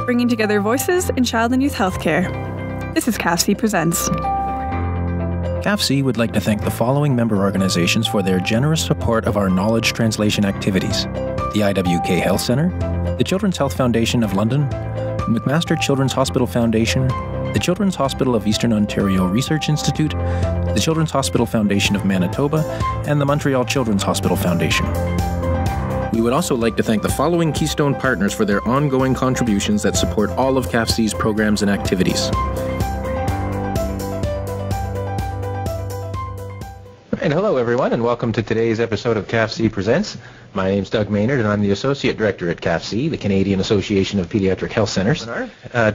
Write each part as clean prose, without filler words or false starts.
Bringing together voices in child and youth healthcare. This is CAFC Presents. CAFC would like to thank the following member organizations for their generous support of our knowledge translation activities: the IWK Health Centre, the Children's Health Foundation of London, the McMaster Children's Hospital Foundation, the Children's Hospital of Eastern Ontario Research Institute, the Children's Hospital Foundation of Manitoba, and the Montreal Children's Hospital Foundation. We would also like to thank the following Keystone partners for their ongoing contributions that support all of CAFC's programs and activities. And hello everyone, and welcome to today's episode of CAFC Presents. My name's Doug Maynard, and I'm the Associate Director at CAFC, the Canadian Association of Pediatric Health Centres.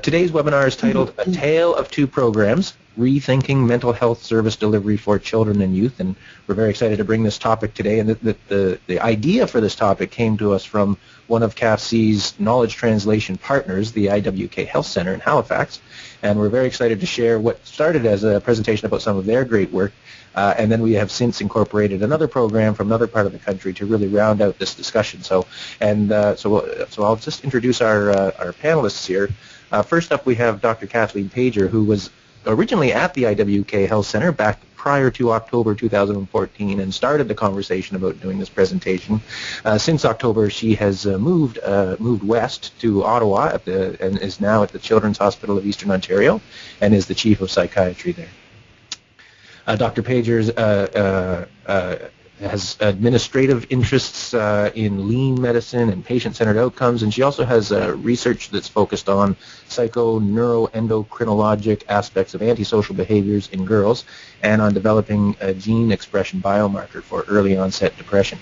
Today's webinar is titled A Tale of Two Programs, Rethinking Mental Health Service Delivery for Children and Youth, and we're very excited to bring this topic today. And the idea for this topic came to us from one of CAFC's knowledge translation partners, the IWK Health Centre in Halifax, and we're very excited to share what started as a presentation about some of their great work. And then we have since incorporated another program from another part of the country to really round out this discussion. So I'll just introduce our panelists here. First up, we have Dr. Kathleen Pager, who was originally at the IWK Health Centre back prior to October 2014 and started the conversation about doing this presentation. Since October, she has moved west to Ottawa and is now at the Children's Hospital of Eastern Ontario and is the Chief of Psychiatry there. Dr. Pager has administrative interests in lean medicine and patient-centered outcomes, and she also has research that's focused on psycho-neuroendocrinologic aspects of antisocial behaviors in girls and on developing a gene expression biomarker for early onset depression.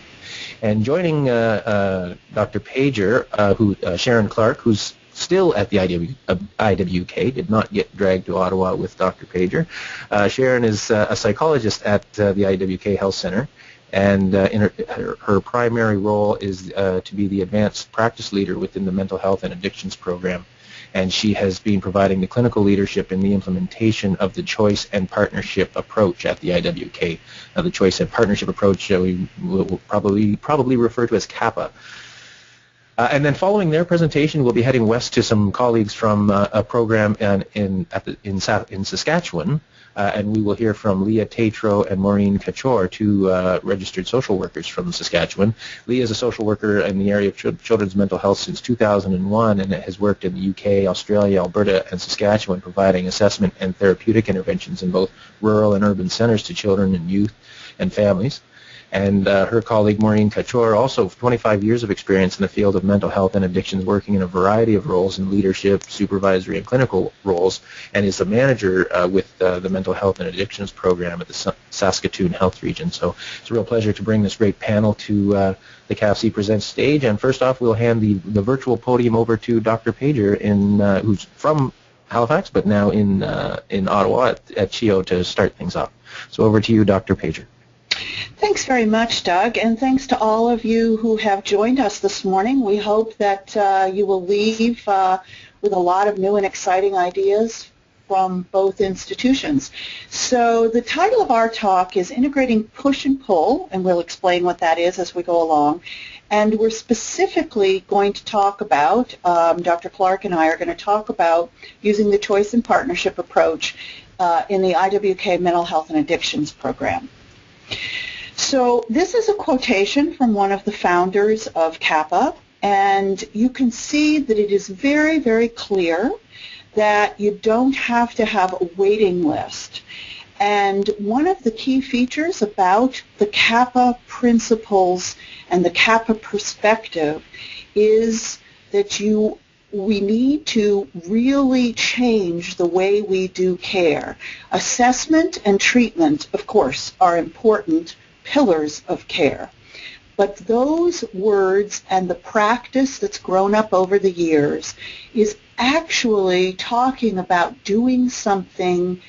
And joining Dr. Pager, Sharon Clark, who's still at the IWK, did not get dragged to Ottawa with Dr. Pager. Sharon is a psychologist at the IWK Health Centre, and her primary role is to be the advanced practice leader within the mental health and addictions program. And she has been providing the clinical leadership in the implementation of the choice and partnership approach at the IWK. The choice and partnership approach we will probably refer to as CAPA. And then following their presentation, we'll be heading west to some colleagues from a program in Saskatchewan, and we will hear from Leah Tatro and Maureen Kachor, two registered social workers from Saskatchewan. Leah is a social worker in the area of children's mental health since 2001 and has worked in the UK, Australia, Alberta, and Saskatchewan, providing assessment and therapeutic interventions in both rural and urban centres to children and youth and families. And her colleague Maureen Kachor, also 25 years of experience in the field of mental health and addictions, working in a variety of roles in leadership, supervisory, and clinical roles, and is the manager with the Mental Health and Addictions Program at the Saskatoon Health Region. So it's a real pleasure to bring this great panel to the CAFC Presents stage. And first off, we'll hand the virtual podium over to Dr. Pager, who's from Halifax, but now in Ottawa at CHEO to start things off. So over to you, Dr. Pager. Thanks very much, Doug, and thanks to all of you who have joined us this morning. We hope that you will leave with a lot of new and exciting ideas from both institutions. So the title of our talk is Integrating Push and Pull, and we'll explain what that is as we go along. And we're specifically going to talk about, Dr. Clark and I are going to talk about using the choice and partnership approach in the IWK Mental Health and Addictions Program. So this is a quotation from one of the founders of CAPA, and you can see that it is very, very clear that you don't have to have a waiting list. And one of the key features about the CAPA principles and the CAPA perspective is that we need to really change the way we do care. Assessment and treatment, of course, are important pillars of care. But those words and the practice that's grown up over the years is actually talking about doing something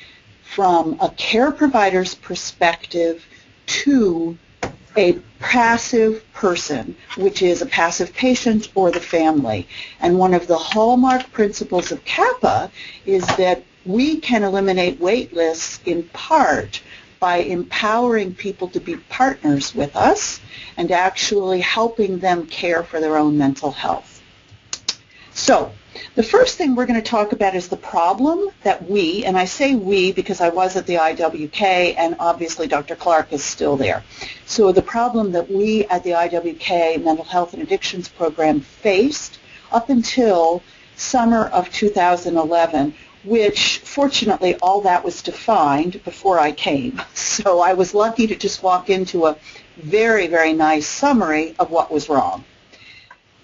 from a care provider's perspective to a passive person, which is a passive patient or the family. And one of the hallmark principles of CAPA is that we can eliminate wait lists in part by empowering people to be partners with us and actually helping them care for their own mental health. So the first thing we're going to talk about is the problem that we, and I say we because I was at the IWK and obviously Dr. Clark is still there. So the problem that we at the IWK Mental Health and Addictions Program faced up until summer of 2011, which fortunately all that was defined before I came. So I was lucky to just walk into a very, very nice summary of what was wrong.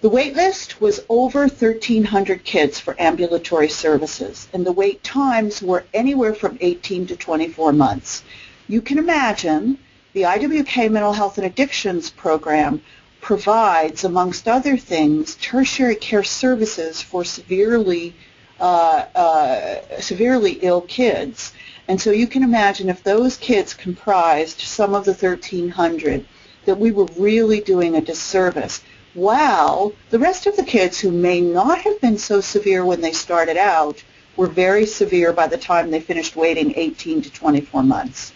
The wait list was over 1,300 kids for ambulatory services, and the wait times were anywhere from 18 to 24 months. You can imagine the IWK Mental Health and Addictions Program provides, amongst other things, tertiary care services for severely ill kids. And so you can imagine if those kids comprised some of the 1,300, that we were really doing a disservice. While the rest of the kids who may not have been so severe when they started out were very severe by the time they finished waiting 18 to 24 months.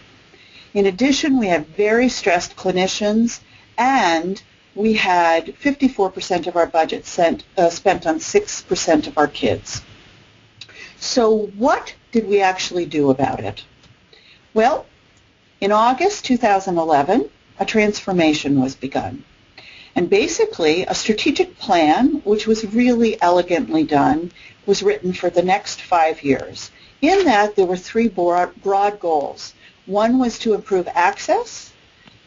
In addition, we had very stressed clinicians, and we had 54% of our budget spent on 6% of our kids. So what did we actually do about it? Well, in August 2011, a transformation was begun. And basically, a strategic plan, which was really elegantly done, was written for the next 5 years. In that, there were three broad goals. One was to improve access.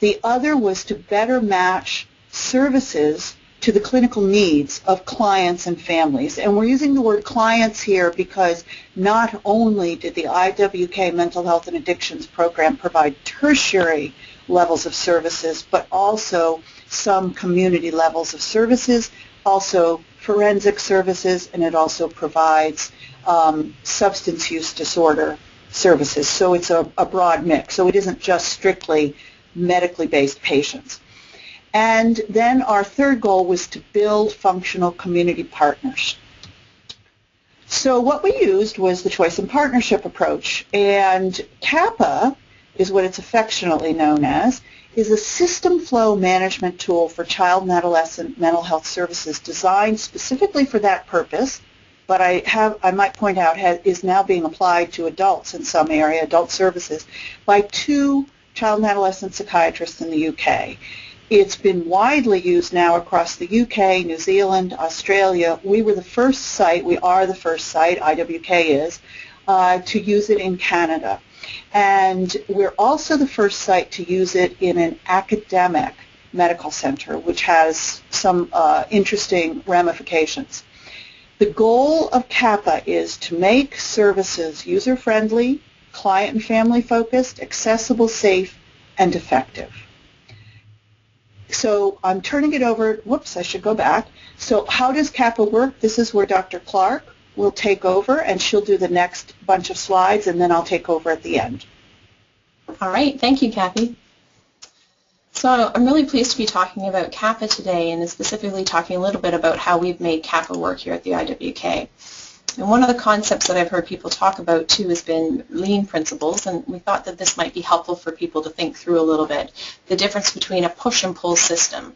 The other was to better match services to the clinical needs of clients and families. And we're using the word clients here because not only did the IWK Mental Health and Addictions Program provide tertiary levels of services, but also some community levels of services, also forensic services, and it also provides substance use disorder services. So it's a broad mix. So it isn't just strictly medically based patients. And then our third goal was to build functional community partners. So what we used was the choice and partnership approach, and CAPA is what it's affectionately known as, is a system flow management tool for child and adolescent mental health services designed specifically for that purpose, but I might point out is now being applied to adults in some area, adult services, by 2 child and adolescent psychiatrists in the UK. It's been widely used now across the UK, New Zealand, Australia. We were the first site, we are the first site, IWK is, to use it in Canada. And we're also the first site to use it in an academic medical center, which has some interesting ramifications. The goal of CAPA is to make services user-friendly, client and family-focused, accessible, safe, and effective. So I'm turning it over, whoops, I should go back. So how does CAPA work? This is where Dr. Clark will take over, and she'll do the next bunch of slides, and then I'll take over at the end. All right, thank you, Kathy. So I'm really pleased to be talking about CAPA today, and specifically talking a little bit about how we've made CAPA work here at the IWK. And one of the concepts that I've heard people talk about too has been lean principles, and we thought that this might be helpful for people to think through a little bit, the difference between a push and pull system.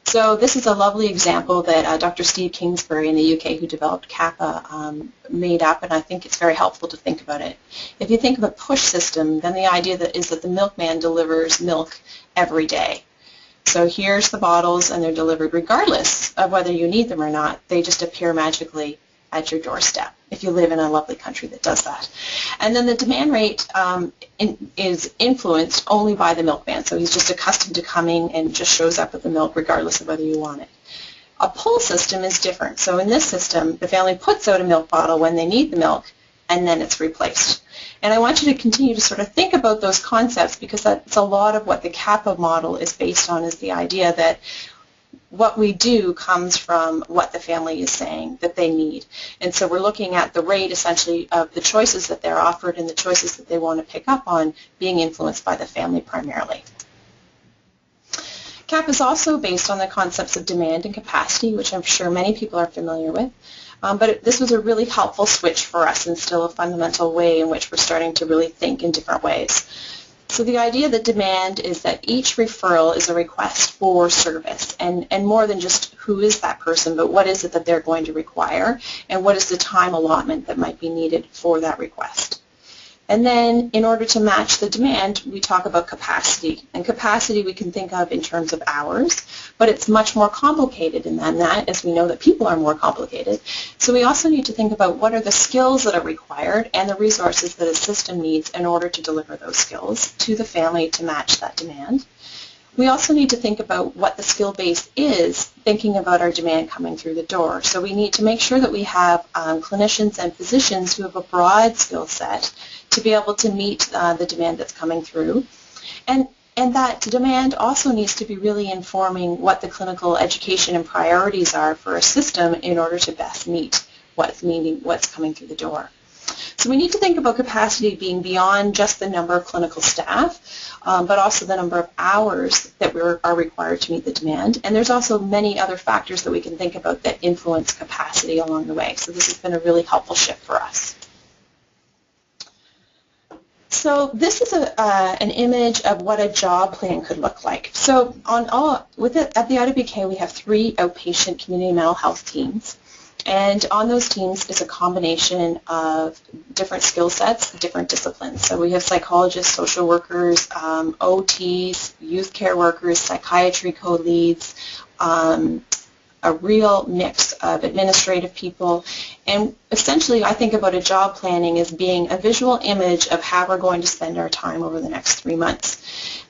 So this is a lovely example that Dr. Steve Kingsbury in the UK, who developed CAPA, made up, and I think it's very helpful to think about it. If you think of a push system, then the idea is that the milkman delivers milk every day. So here's the bottles, and they're delivered regardless of whether you need them or not. They just appear magically at your doorstep if you live in a lovely country that does that. And then the demand rate is influenced only by the milkman. So he's just accustomed to coming and just shows up with the milk regardless of whether you want it. A pull system is different. So in this system, the family puts out a milk bottle when they need the milk, and then it's replaced. And I want you to continue to sort of think about those concepts, because that's a lot of what the CAPA model is based on, is the idea that what we do comes from what the family is saying that they need. And so we're looking at the rate, essentially, of the choices that they're offered and the choices that they want to pick up on being influenced by the family primarily. CAP is also based on the concepts of demand and capacity, which I'm sure many people are familiar with. But this was a really helpful switch for us, and still a fundamental way in which we're starting to really think in different ways. So the idea that demand is that each referral is a request for service, and more than just who is that person, but what is it that they're going to require, and what is the time allotment that might be needed for that request. And then in order to match the demand, we talk about capacity. And capacity we can think of in terms of hours, but it's much more complicated than that, as we know that people are more complicated. So we also need to think about what are the skills that are required and the resources that a system needs in order to deliver those skills to the family to match that demand. We also need to think about what the skill base is, thinking about our demand coming through the door. So we need to make sure that we have clinicians and physicians who have a broad skill set to be able to meet the demand that's coming through. And that demand also needs to be really informing what the clinical education and priorities are for a system in order to best meet what's coming through the door. So we need to think about capacity being beyond just the number of clinical staff, but also the number of hours that are required to meet the demand. And there's also many other factors that we can think about that influence capacity along the way. So this has been a really helpful shift for us. So this is an image of what a job plan could look like. So at the IWK, we have 3 outpatient community mental health teams. And on those teams is a combination of different skill sets, different disciplines. So we have psychologists, social workers, OTs, youth care workers, psychiatry co-leads, a real mix of administrative people. And essentially, I think about a job planning as being a visual image of how we're going to spend our time over the next 3 months.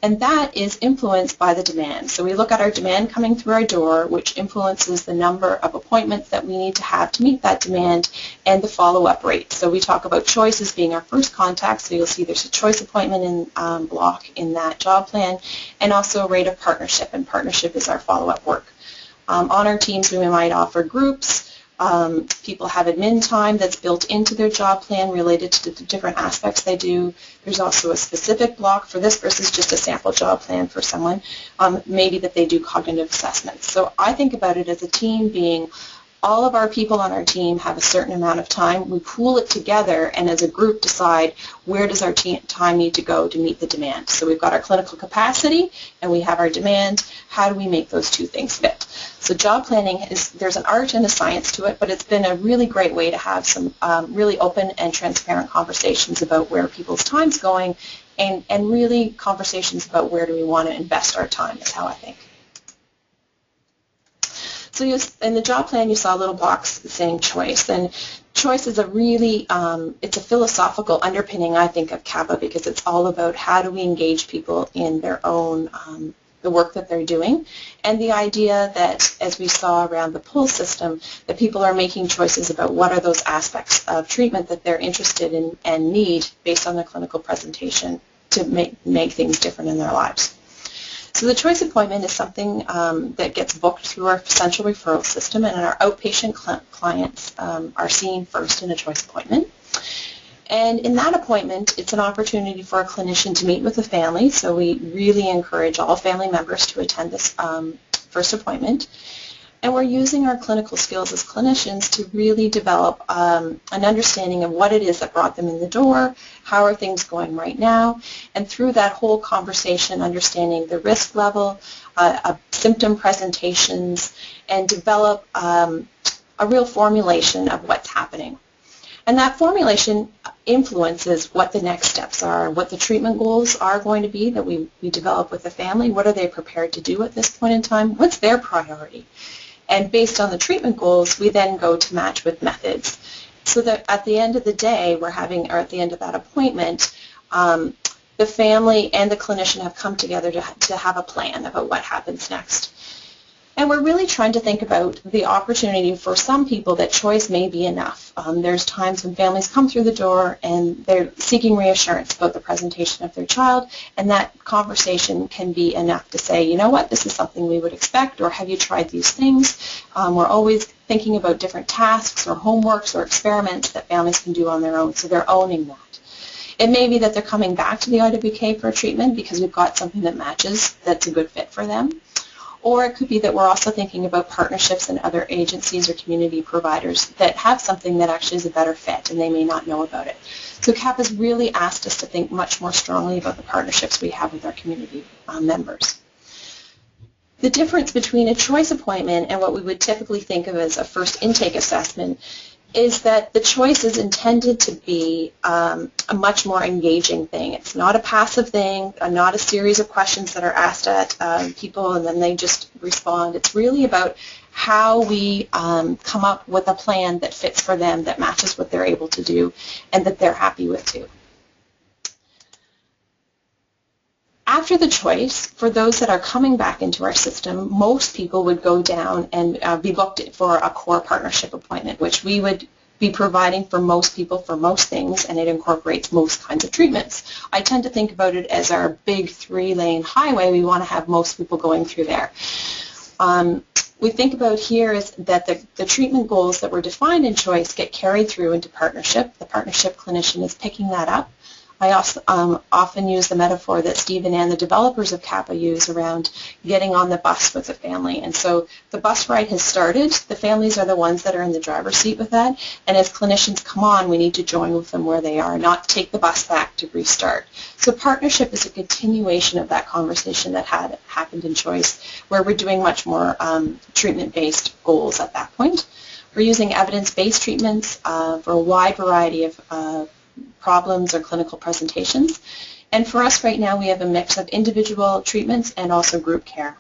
And that is influenced by the demand. So we look at our demand coming through our door, which influences the number of appointments that we need to have to meet that demand, and the follow-up rate. So we talk about choice as being our first contact. So you'll see there's a choice appointment in block in that job plan, and also a rate of partnership. And partnership is our follow-up work. On our teams, we might offer groups. People have admin time that's built into their job plan related to the different aspects they do. There's also a specific block for this versus just a sample job plan for someone, maybe that they do cognitive assessments. So I think about it as a team being all of our people on our team have a certain amount of time. We pool it together and as a group decide where does our time need to go to meet the demand. So we've got our clinical capacity and we have our demand. How do we make those two things fit? So job planning there's an art and a science to it, but it's been a really great way to have some really open and transparent conversations about where people's time's going and really conversations about where do we want to invest our time is how I think. So in the job plan, you saw a little box saying choice, and choice is a really, it's a philosophical underpinning, I think, of CAPA because it's all about how do we engage people in their own, the work that they're doing, and the idea that, as we saw around the pull system, that people are making choices about what are those aspects of treatment that they're interested in and need based on their clinical presentation to make things different in their lives. So the choice appointment is something that gets booked through our central referral system, and our outpatient clients are seen first in a choice appointment. And in that appointment, it's an opportunity for a clinician to meet with the family, so we really encourage all family members to attend this first appointment. And we're using our clinical skills as clinicians to really develop an understanding of what it is that brought them in the door, how are things going right now, and through that whole conversation, understanding the risk level, symptom presentations, and develop a real formulation of what's happening. And that formulation influences what the next steps are, what the treatment goals are going to be that we develop with the family, what are they prepared to do at this point in time, what's their priority. And based on the treatment goals, we then go to match with methods. So that at the end of the day, or at the end of that appointment, the family and the clinician have come together to have a plan about what happens next. And we're really trying to think about the opportunity for some people that choice may be enough. There's times when families come through the door and they're seeking reassurance about the presentation of their child, and that conversation can be enough to say, you know what, this is something we would expect, or have you tried these things? We're always thinking about different tasks or homeworks or experiments that families can do on their own, so they're owning that. It may be that they're coming back to the IWK for a treatment because we've got something that matches that's a good fit for them. Or it could be that we're also thinking about partnerships and other agencies or community providers that have something that actually is a better fit and they may not know about it. So CAP has really asked us to think much more strongly about the partnerships we have with our community members. The difference between a choice appointment and what we would typically think of as a first intake assessment is that the choice is intended to be a much more engaging thing. It's not a passive thing, not a series of questions that are asked at people and then they just respond. It's really about how we come up with a plan that fits for them, that matches what they're able to do, and that they're happy with too. After the choice, for those that are coming back into our system, most people would go down and be booked for a core partnership appointment, which we would be providing for most people for most things, and it incorporates most kinds of treatments. I tend to think about it as our big 3-lane highway. We want to have most people going through there. We think about here is that the treatment goals that were defined in choice get carried through into partnership. The partnership clinician is picking that up. I also often use the metaphor that Stephen and the developers of CAPA use around getting on the bus with a family. And so the bus ride has started. The families are the ones that are in the driver's seat with that. And as clinicians come on, we need to join with them where they are, not take the bus back to restart. So partnership is a continuation of that conversation that had happened in choice, where we're doing much more treatment-based goals at that point. We're using evidence-based treatments for a wide variety of problems or clinical presentations. And for us right now, we have a mix of individual treatments and also group care.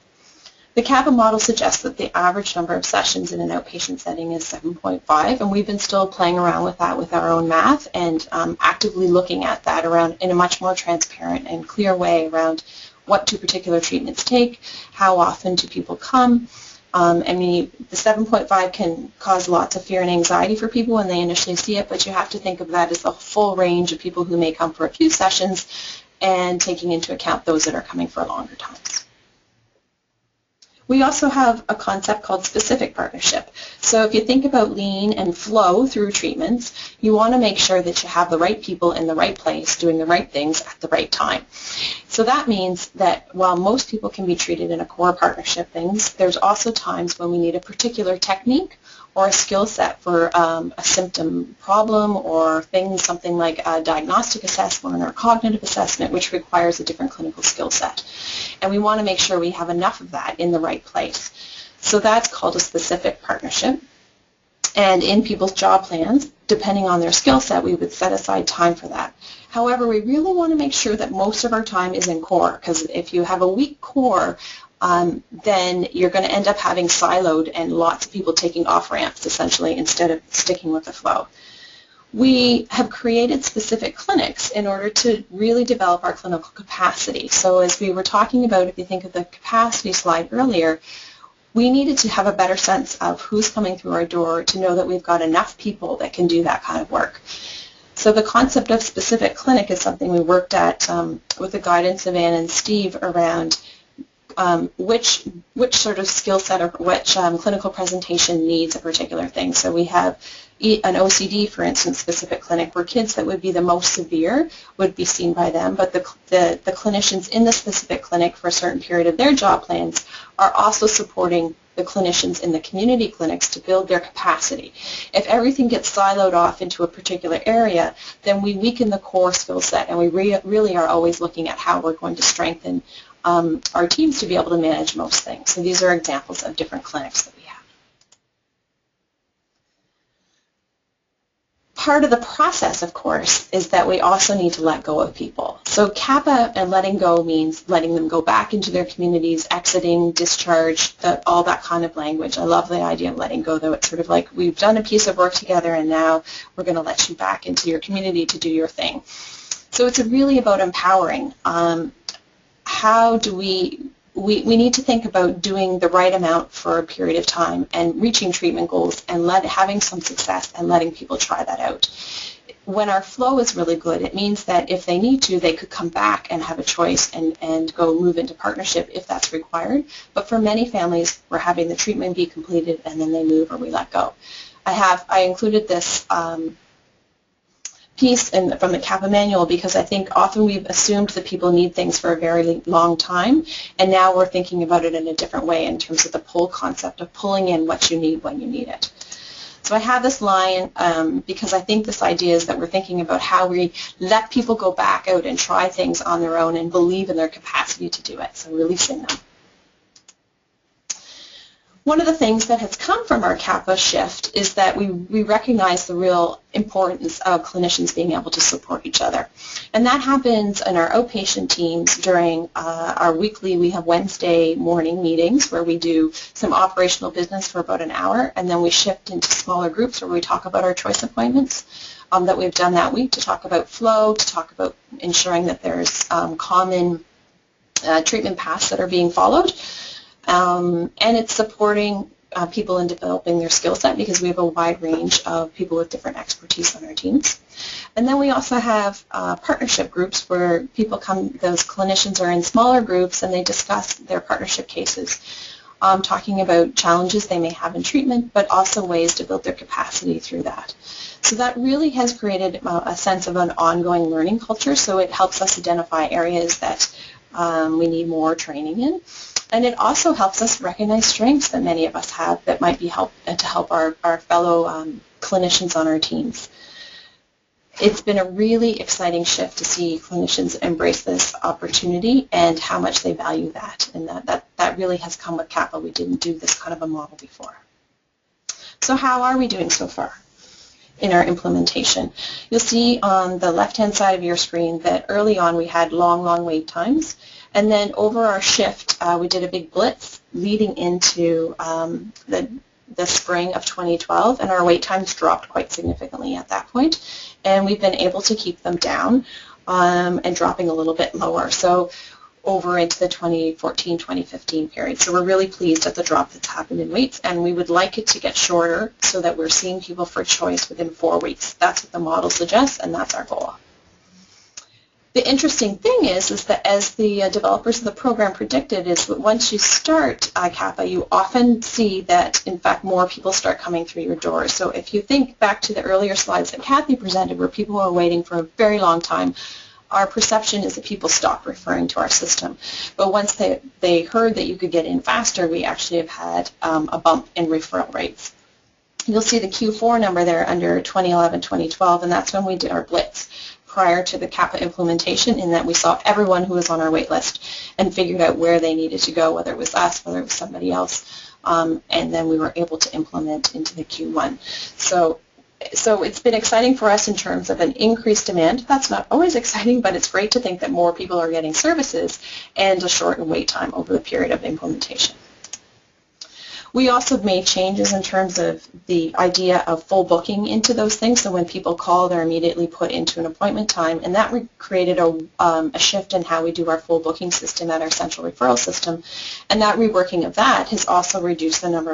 The CAPA model suggests that the average number of sessions in an outpatient setting is 7.5, and we've been still playing around with that with our own math and actively looking at that around in a much more transparent and clear way around what do particular treatments take, how often do people come. I mean, the 7.5 can cause lots of fear and anxiety for people when they initially see it, but you have to think of that as the full range of people who may come for a few sessions and taking into account those that are coming for longer times. We also have a concept called specific partnership. So if you think about lean and flow through treatments, you want to make sure that you have the right people in the right place doing the right things at the right time. So that means that while most people can be treated in a core partnership things, there's also times when we need a particular technique or a skill set for a symptom problem or things, something like a diagnostic assessment or cognitive assessment, which requires a different clinical skill set. And we want to make sure we have enough of that in the right place. So that's called a specific partnership. And in people's job plans, depending on their skill set, we would set aside time for that. However, we really want to make sure that most of our time is in core, because if you have a weak core, then you're going to end up having siloed and lots of people taking off-ramps, essentially, instead of sticking with the flow. We have created specific clinics in order to really develop our clinical capacity. So as we were talking about, if you think of the capacity slide earlier, we needed to have a better sense of who's coming through our door to know that we've got enough people that can do that kind of work. So the concept of specific clinic is something we worked at with the guidance of Ann and Steve around which sort of skill set or which clinical presentation needs a particular thing. So we have an OCD, for instance, specific clinic where kids that would be the most severe would be seen by them, but the clinicians in the specific clinic for a certain period of their job plans are also supporting the clinicians in the community clinics to build their capacity. If everything gets siloed off into a particular area, then we weaken the core skill set, and we really are always looking at how we're going to strengthen our teams to be able to manage most things. So these are examples of different clinics that we have. Part of the process, of course, is that we also need to let go of people. So CAPA and letting go means letting them go back into their communities, exiting, discharge, all that kind of language. I love the idea of letting go, though. It's sort of like we've done a piece of work together and now we're going to let you back into your community to do your thing. So it's really about empowering. How do we need to think about doing the right amount for a period of time and reaching treatment goals and having some success and letting people try that out. When our flow is really good, it means that if they need to, they could come back and have a choice and go move into partnership if that's required. But for many families, we're having the treatment be completed and then they move or we let go. I included this piece and from the Kappa manual, because I think often we've assumed that people need things for a very long time, and now we're thinking about it in a different way in terms of the pull concept of pulling in what you need when you need it. So I have this line because I think this idea is that we're thinking about how we let people go back out and try things on their own and believe in their capacity to do it, so releasing them. One of the things that has come from our Kappa shift is that we recognize the real importance of clinicians being able to support each other. And that happens in our outpatient teams during our weekly, we have Wednesday morning meetings where we do some operational business for about an hour, and then we shift into smaller groups where we talk about our choice appointments that we've done that week, to talk about flow, to talk about ensuring that there's common treatment paths that are being followed. And it's supporting people in developing their skill set, because we have a wide range of people with different expertise on our teams. And then we also have partnership groups where people come, those clinicians are in smaller groups and they discuss their partnership cases, talking about challenges they may have in treatment, but also ways to build their capacity through that. So that really has created a sense of an ongoing learning culture, so it helps us identify areas that we need more training in. And it also helps us recognize strengths that many of us have that might be to help our fellow clinicians on our teams. It's been a really exciting shift to see clinicians embrace this opportunity and how much they value that. And that really has come with Kappa. We didn't do this kind of a model before. So how are we doing so far in our implementation? You'll see on the left-hand side of your screen that early on we had long wait times. And then over our shift, we did a big blitz leading into the spring of 2012, and our wait times dropped quite significantly at that point. And we've been able to keep them down and dropping a little bit lower, so over into the 2014-2015 period. So we're really pleased at the drop that's happened in waits, and we would like it to get shorter so that we're seeing people for choice within 4 weeks. That's what the model suggests, and that's our goal. The interesting thing is that as the developers of the program predicted, is that once you start Kappa, you often see that, in fact, more people start coming through your doors. So if you think back to the earlier slides that Kathy presented where people were waiting for a very long time, our perception is that people stopped referring to our system. But once they heard that you could get in faster, we actually have had a bump in referral rates. You'll see the Q4 number there under 2011-2012, and that's when we did our blitz prior to the Kappa implementation, in that we saw everyone who was on our wait list and figured out where they needed to go, whether it was us, whether it was somebody else, and then we were able to implement into the Q1. So it's been exciting for us in terms of an increased demand. That's not always exciting, but it's great to think that more people are getting services and a shortened wait time over the period of implementation. We also made changes in terms of the idea of full booking into those things. So when people call, they're immediately put into an appointment time, and that created a shift in how we do our full booking system at our central referral system. And that reworking of that has also reduced the number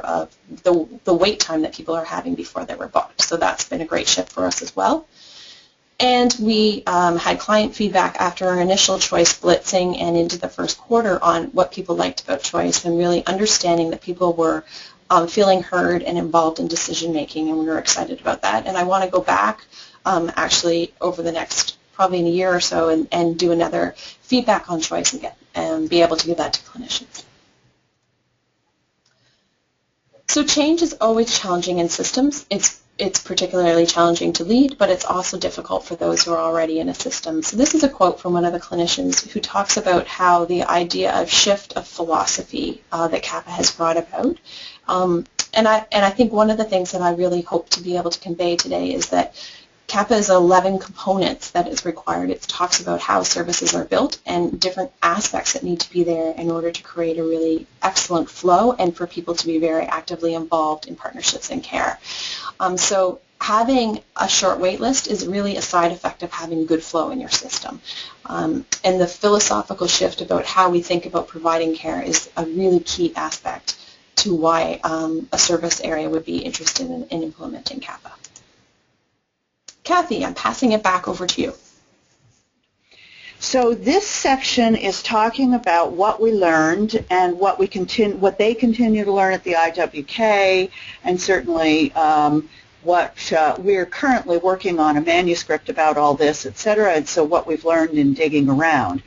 of the wait time that people are having before they were booked. So that's been a great shift for us as well. And we had client feedback after our initial choice blitzing and into the first quarter on what people liked about choice, and really understanding that people were feeling heard and involved in decision making, and we were excited about that. And I want to go back actually over the next probably in a year or so and do another feedback on choice again and be able to give that to clinicians. So change is always challenging in systems. It's particularly challenging to lead, but it's also difficult for those who are already in a system. So this is a quote from one of the clinicians who talks about how the idea of shift of philosophy that Kappa has brought about. And I think one of the things that I really hope to be able to convey today is that Kappa is 11 components that is required. It talks about how services are built and different aspects that need to be there in order to create a really excellent flow and for people to be very actively involved in partnerships and care. So having a short wait list is really a side effect of having good flow in your system. And the philosophical shift about how we think about providing care is a really key aspect to why a service area would be interested in implementing Kappa. Kathy, I'm passing it back over to you. So this section is talking about what we learned and what they continue to learn at the IWK, and certainly what we're currently working on a manuscript about all this, etc., and so what we've learned in digging around.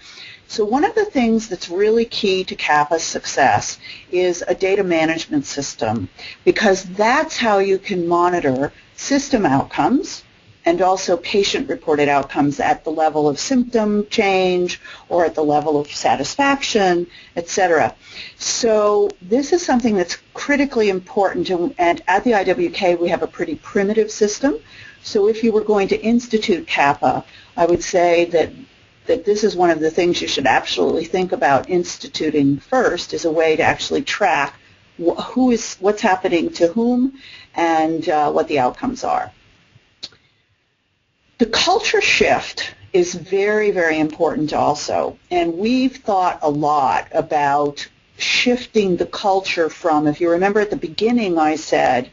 So one of the things that's really key to CAPA's success is a data management system, because that's how you can monitor system outcomes and also patient-reported outcomes at the level of symptom change or at the level of satisfaction, etc. So this is something that's critically important, and at the IWK we have a pretty primitive system. So if you were going to institute CAPA, I would say that this is one of the things you should absolutely think about instituting first, is a way to actually track what's happening to whom and what the outcomes are. The culture shift is very, very important also, and we've thought a lot about shifting the culture from, if you remember at the beginning I said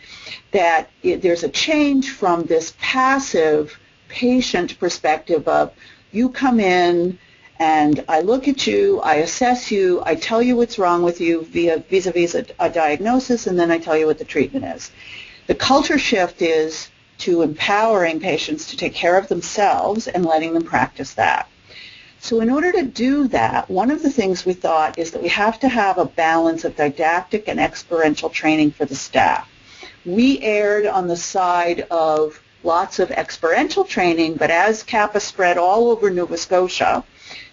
that there's a change from this passive patient perspective of you come in and I look at you, I assess you, I tell you what's wrong with you vis-a-vis a diagnosis, and then I tell you what the treatment is. The culture shift is to empowering patients to take care of themselves and letting them practice that. So in order to do that, one of the things we thought is that we have to have a balance of didactic and experiential training for the staff. We erred on the side of lots of experiential training, but as CAPA spread all over Nova Scotia,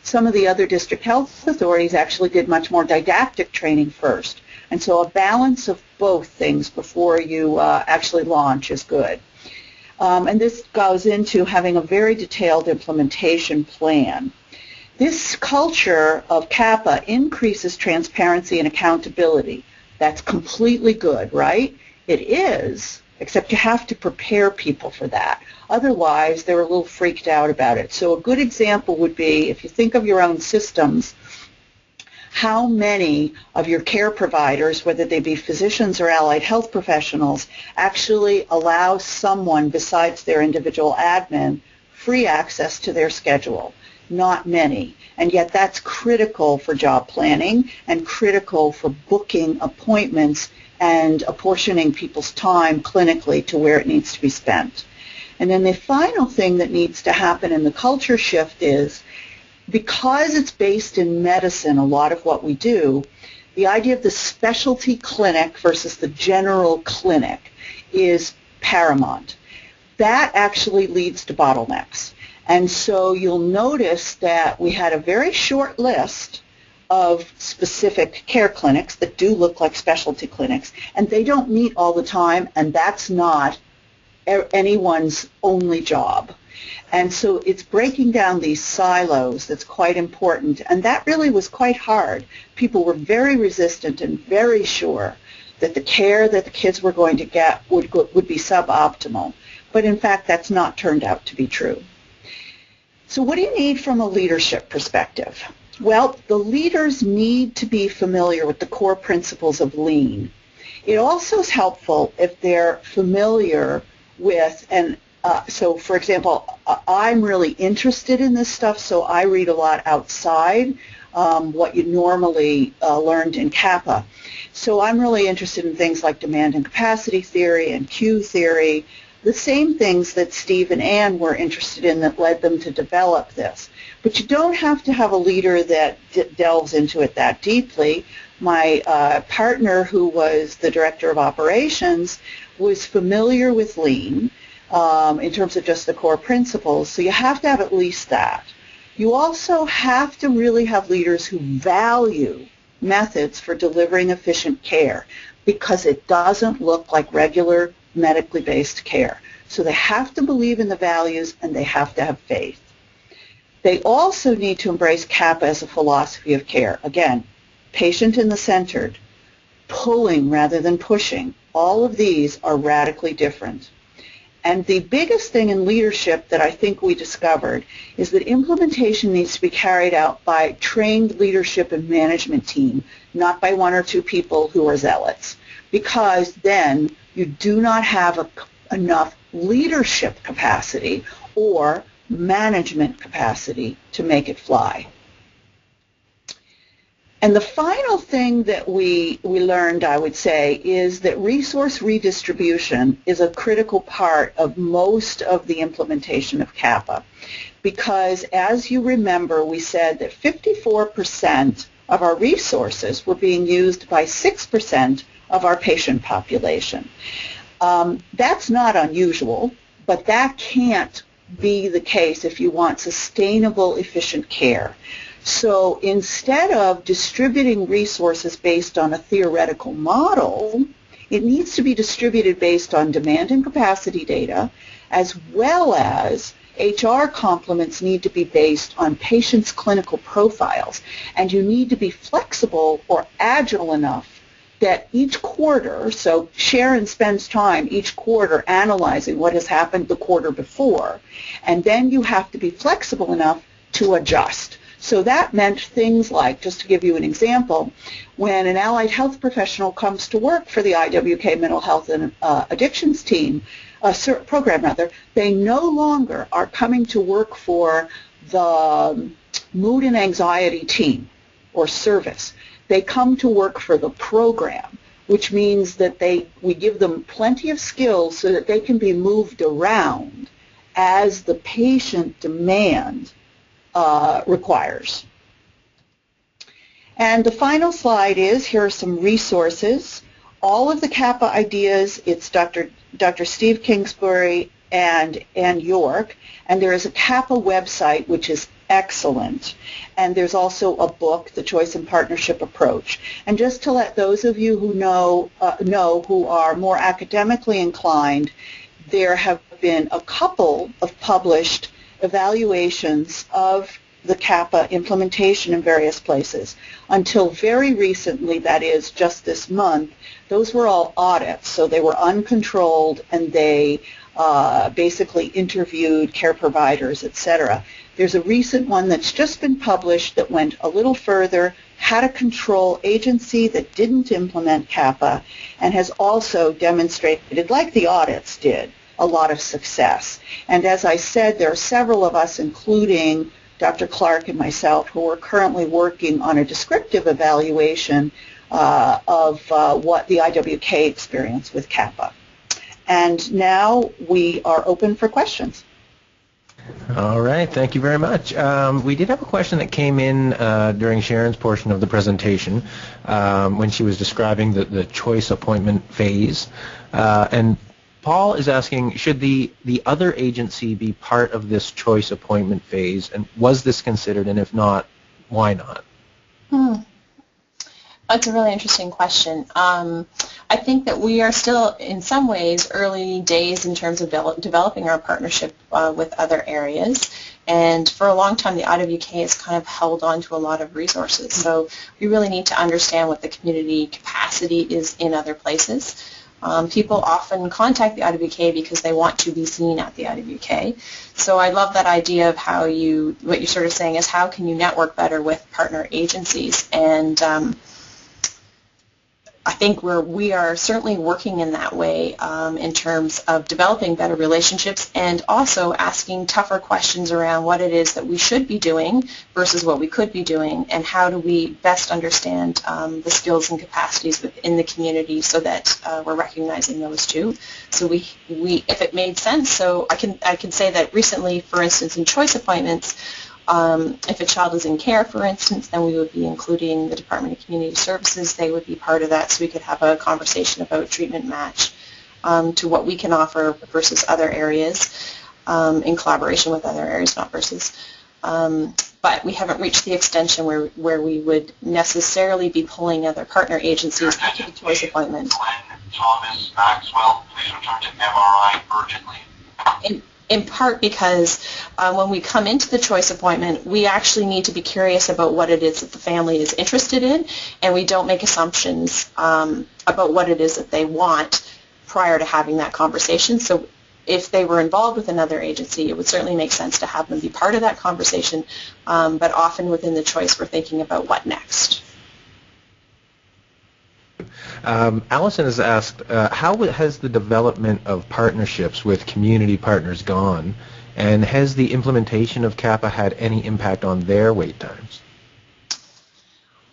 some of the other district health authorities actually did much more didactic training first. And so a balance of both things before you actually launch is good. And this goes into having a very detailed implementation plan. This culture of CAPA increases transparency and accountability. That's completely good, right? It is, except you have to prepare people for that. Otherwise, they're a little freaked out about it. So a good example would be, if you think of your own systems, how many of your care providers, whether they be physicians or allied health professionals, actually allow someone besides their individual admin free access to their schedule? Not many. And yet that's critical for job planning and critical for booking appointments and apportioning people's time clinically to where it needs to be spent. And then the final thing that needs to happen in the culture shift is, because it's based in medicine, a lot of what we do, the idea of the specialty clinic versus the general clinic is paramount. That actually leads to bottlenecks. And so you'll notice that we had a very short list of specific care clinics that do look like specialty clinics, and they don't meet all the time, and that's not anyone's only job. And so it's breaking down these silos that's quite important, and that really was quite hard. People were very resistant and very sure that the care that the kids were going to get would be suboptimal. But in fact, that's not turned out to be true. So what do you need from a leadership perspective? Well, the leaders need to be familiar with the core principles of lean. It also is helpful if they're familiar with, and so for example, I'm really interested in this stuff, so I read a lot outside what you normally learned in CAPA. So I'm really interested in things like demand and capacity theory and Q theory, the same things that Steve and Ann were interested in that led them to develop this. But you don't have to have a leader that delves into it that deeply. My partner, who was the director of operations, was familiar with lean in terms of just the core principles, so you have to have at least that. You also have to really have leaders who value methods for delivering efficient care, because it doesn't look like regular medically based care. So they have to believe in the values and they have to have faith. They also need to embrace CAPA as a philosophy of care. Again, patient in the centered, pulling rather than pushing. All of these are radically different. And the biggest thing in leadership that I think we discovered is that implementation needs to be carried out by trained leadership and management team, not by one or two people who are zealots, because then you do not have enough leadership capacity or management capacity to make it fly. And the final thing that we learned, I would say, is that resource redistribution is a critical part of most of the implementation of CAPA. Because as you remember, we said that 54% of our resources were being used by 6% of our patient population. That's not unusual, but that can't be the case if you want sustainable, efficient care. So instead of distributing resources based on a theoretical model, it needs to be distributed based on demand and capacity data, as well as HR complements need to be based on patients' clinical profiles. And you need to be flexible or agile enough that each quarter, so Sharon spends time each quarter analyzing what has happened the quarter before, and then you have to be flexible enough to adjust. So that meant things like, just to give you an example, when an allied health professional comes to work for the IWK Mental Health and Addictions team, program rather, they no longer are coming to work for the mood and anxiety team or service. They come to work for the program, which means that we give them plenty of skills so that they can be moved around as the patient demand requires. And the final slide is, here are some resources. All of the CAPA ideas, it's Dr. Steve Kingsbury and York, and there is a CAPA website which is excellent. And there's also a book, The Choice and Partnership Approach. And just to let those of you who know who are more academically inclined, there have been a couple of published evaluations of the CAPA implementation in various places. Until very recently, that is just this month, those were all audits, so they were uncontrolled and they basically interviewed care providers, etc. There's a recent one that's just been published that went a little further, had a control agency that didn't implement CAPA, and has also demonstrated, like the audits did, a lot of success. And as I said, there are several of us, including Dr. Clark and myself, who are currently working on a descriptive evaluation of what the IWK experienced with CAPA. And now we are open for questions. All right, thank you very much. We did have a question that came in during Sharon's portion of the presentation when she was describing the choice appointment phase. And Paul is asking, should the other agency be part of this choice appointment phase, and was this considered, and if not, why not? That's a really interesting question. I think that we are still, in some ways, early days in terms of developing our partnership with other areas. And for a long time, the IWK has kind of held on to a lot of resources. So we really need to understand what the community capacity is in other places. People often contact the IWK because they want to be seen at the IWK. So I love that idea of what you're sort of saying is how can you network better with partner agencies. And I think we are certainly working in that way in terms of developing better relationships and also asking tougher questions around what it is that we should be doing versus what we could be doing, and how do we best understand the skills and capacities within the community so that we're recognizing those too. So we if it made sense, so I can say that recently, for instance, in choice appointments, if a child is in care, for instance, then we would be including the Department of Community Services. They would be part of that, so we could have a conversation about treatment match to what we can offer versus other areas, in collaboration with other areas, not versus. But we haven't reached the extension where we would necessarily be pulling other partner agencies into the choice appointment. Thomas Maxwell, please return to MRI urgently. In part because when we come into the choice appointment, we actually need to be curious about what it is that the family is interested in, and we don't make assumptions about what it is that they want prior to having that conversation. So if they were involved with another agency, it would certainly make sense to have them be part of that conversation, but often within the choice we're thinking about what next. Allison has asked, how has the development of partnerships with community partners gone, and has the implementation of CAPA had any impact on their wait times?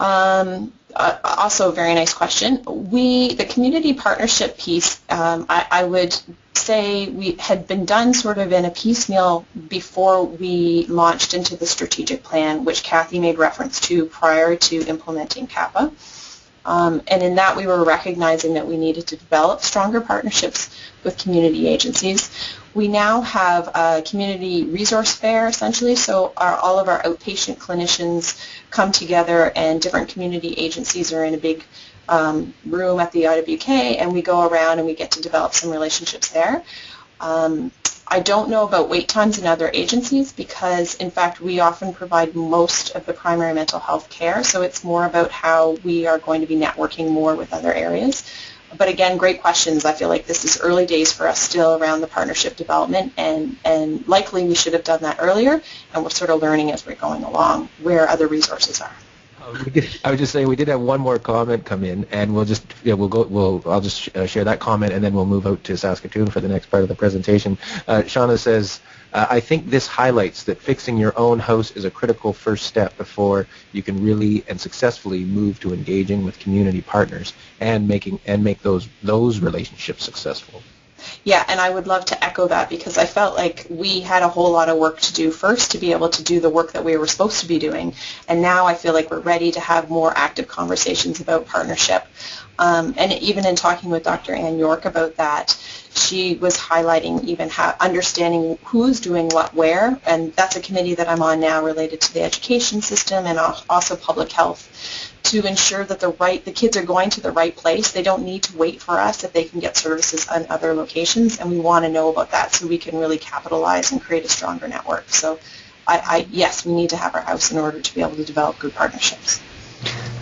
Also a very nice question. The community partnership piece, I would say we had been done sort of in a piecemeal before we launched into the strategic plan, which Kathy made reference to prior to implementing CAPA. And in that we were recognizing that we needed to develop stronger partnerships with community agencies. We now have a community resource fair essentially, so all of our outpatient clinicians come together and different community agencies are in a big room at the IWK, and we go around and we get to develop some relationships there. I don't know about wait times in other agencies because, in fact, we often provide most of the primary mental health care, so it's more about how we are going to be networking more with other areas. But again, great questions. I feel like this is early days for us still around the partnership development, and likely we should have done that earlier, and we're sort of learning as we're going along where other resources are. I was just saying we did have one more comment come in, and I'll just share that comment, and then we'll move out to Saskatoon for the next part of the presentation. Shauna says, I think this highlights that fixing your own house is a critical first step before you can really and successfully move to engaging with community partners and make those relationships successful. Yeah, and I would love to echo that because I felt like we had a whole lot of work to do first to be able to do the work that we were supposed to be doing, and now I feel like we're ready to have more active conversations about partnership. And even in talking with Dr. Ann York about that, she was highlighting even how understanding who's doing what where, and that's a committee that I'm on now related to the education system and also public health, to ensure that the kids are going to the right place. They don't need to wait for us if they can get services on other locations, and we want to know about that so we can really capitalize and create a stronger network. So yes, we need to have our house in order to be able to develop good partnerships.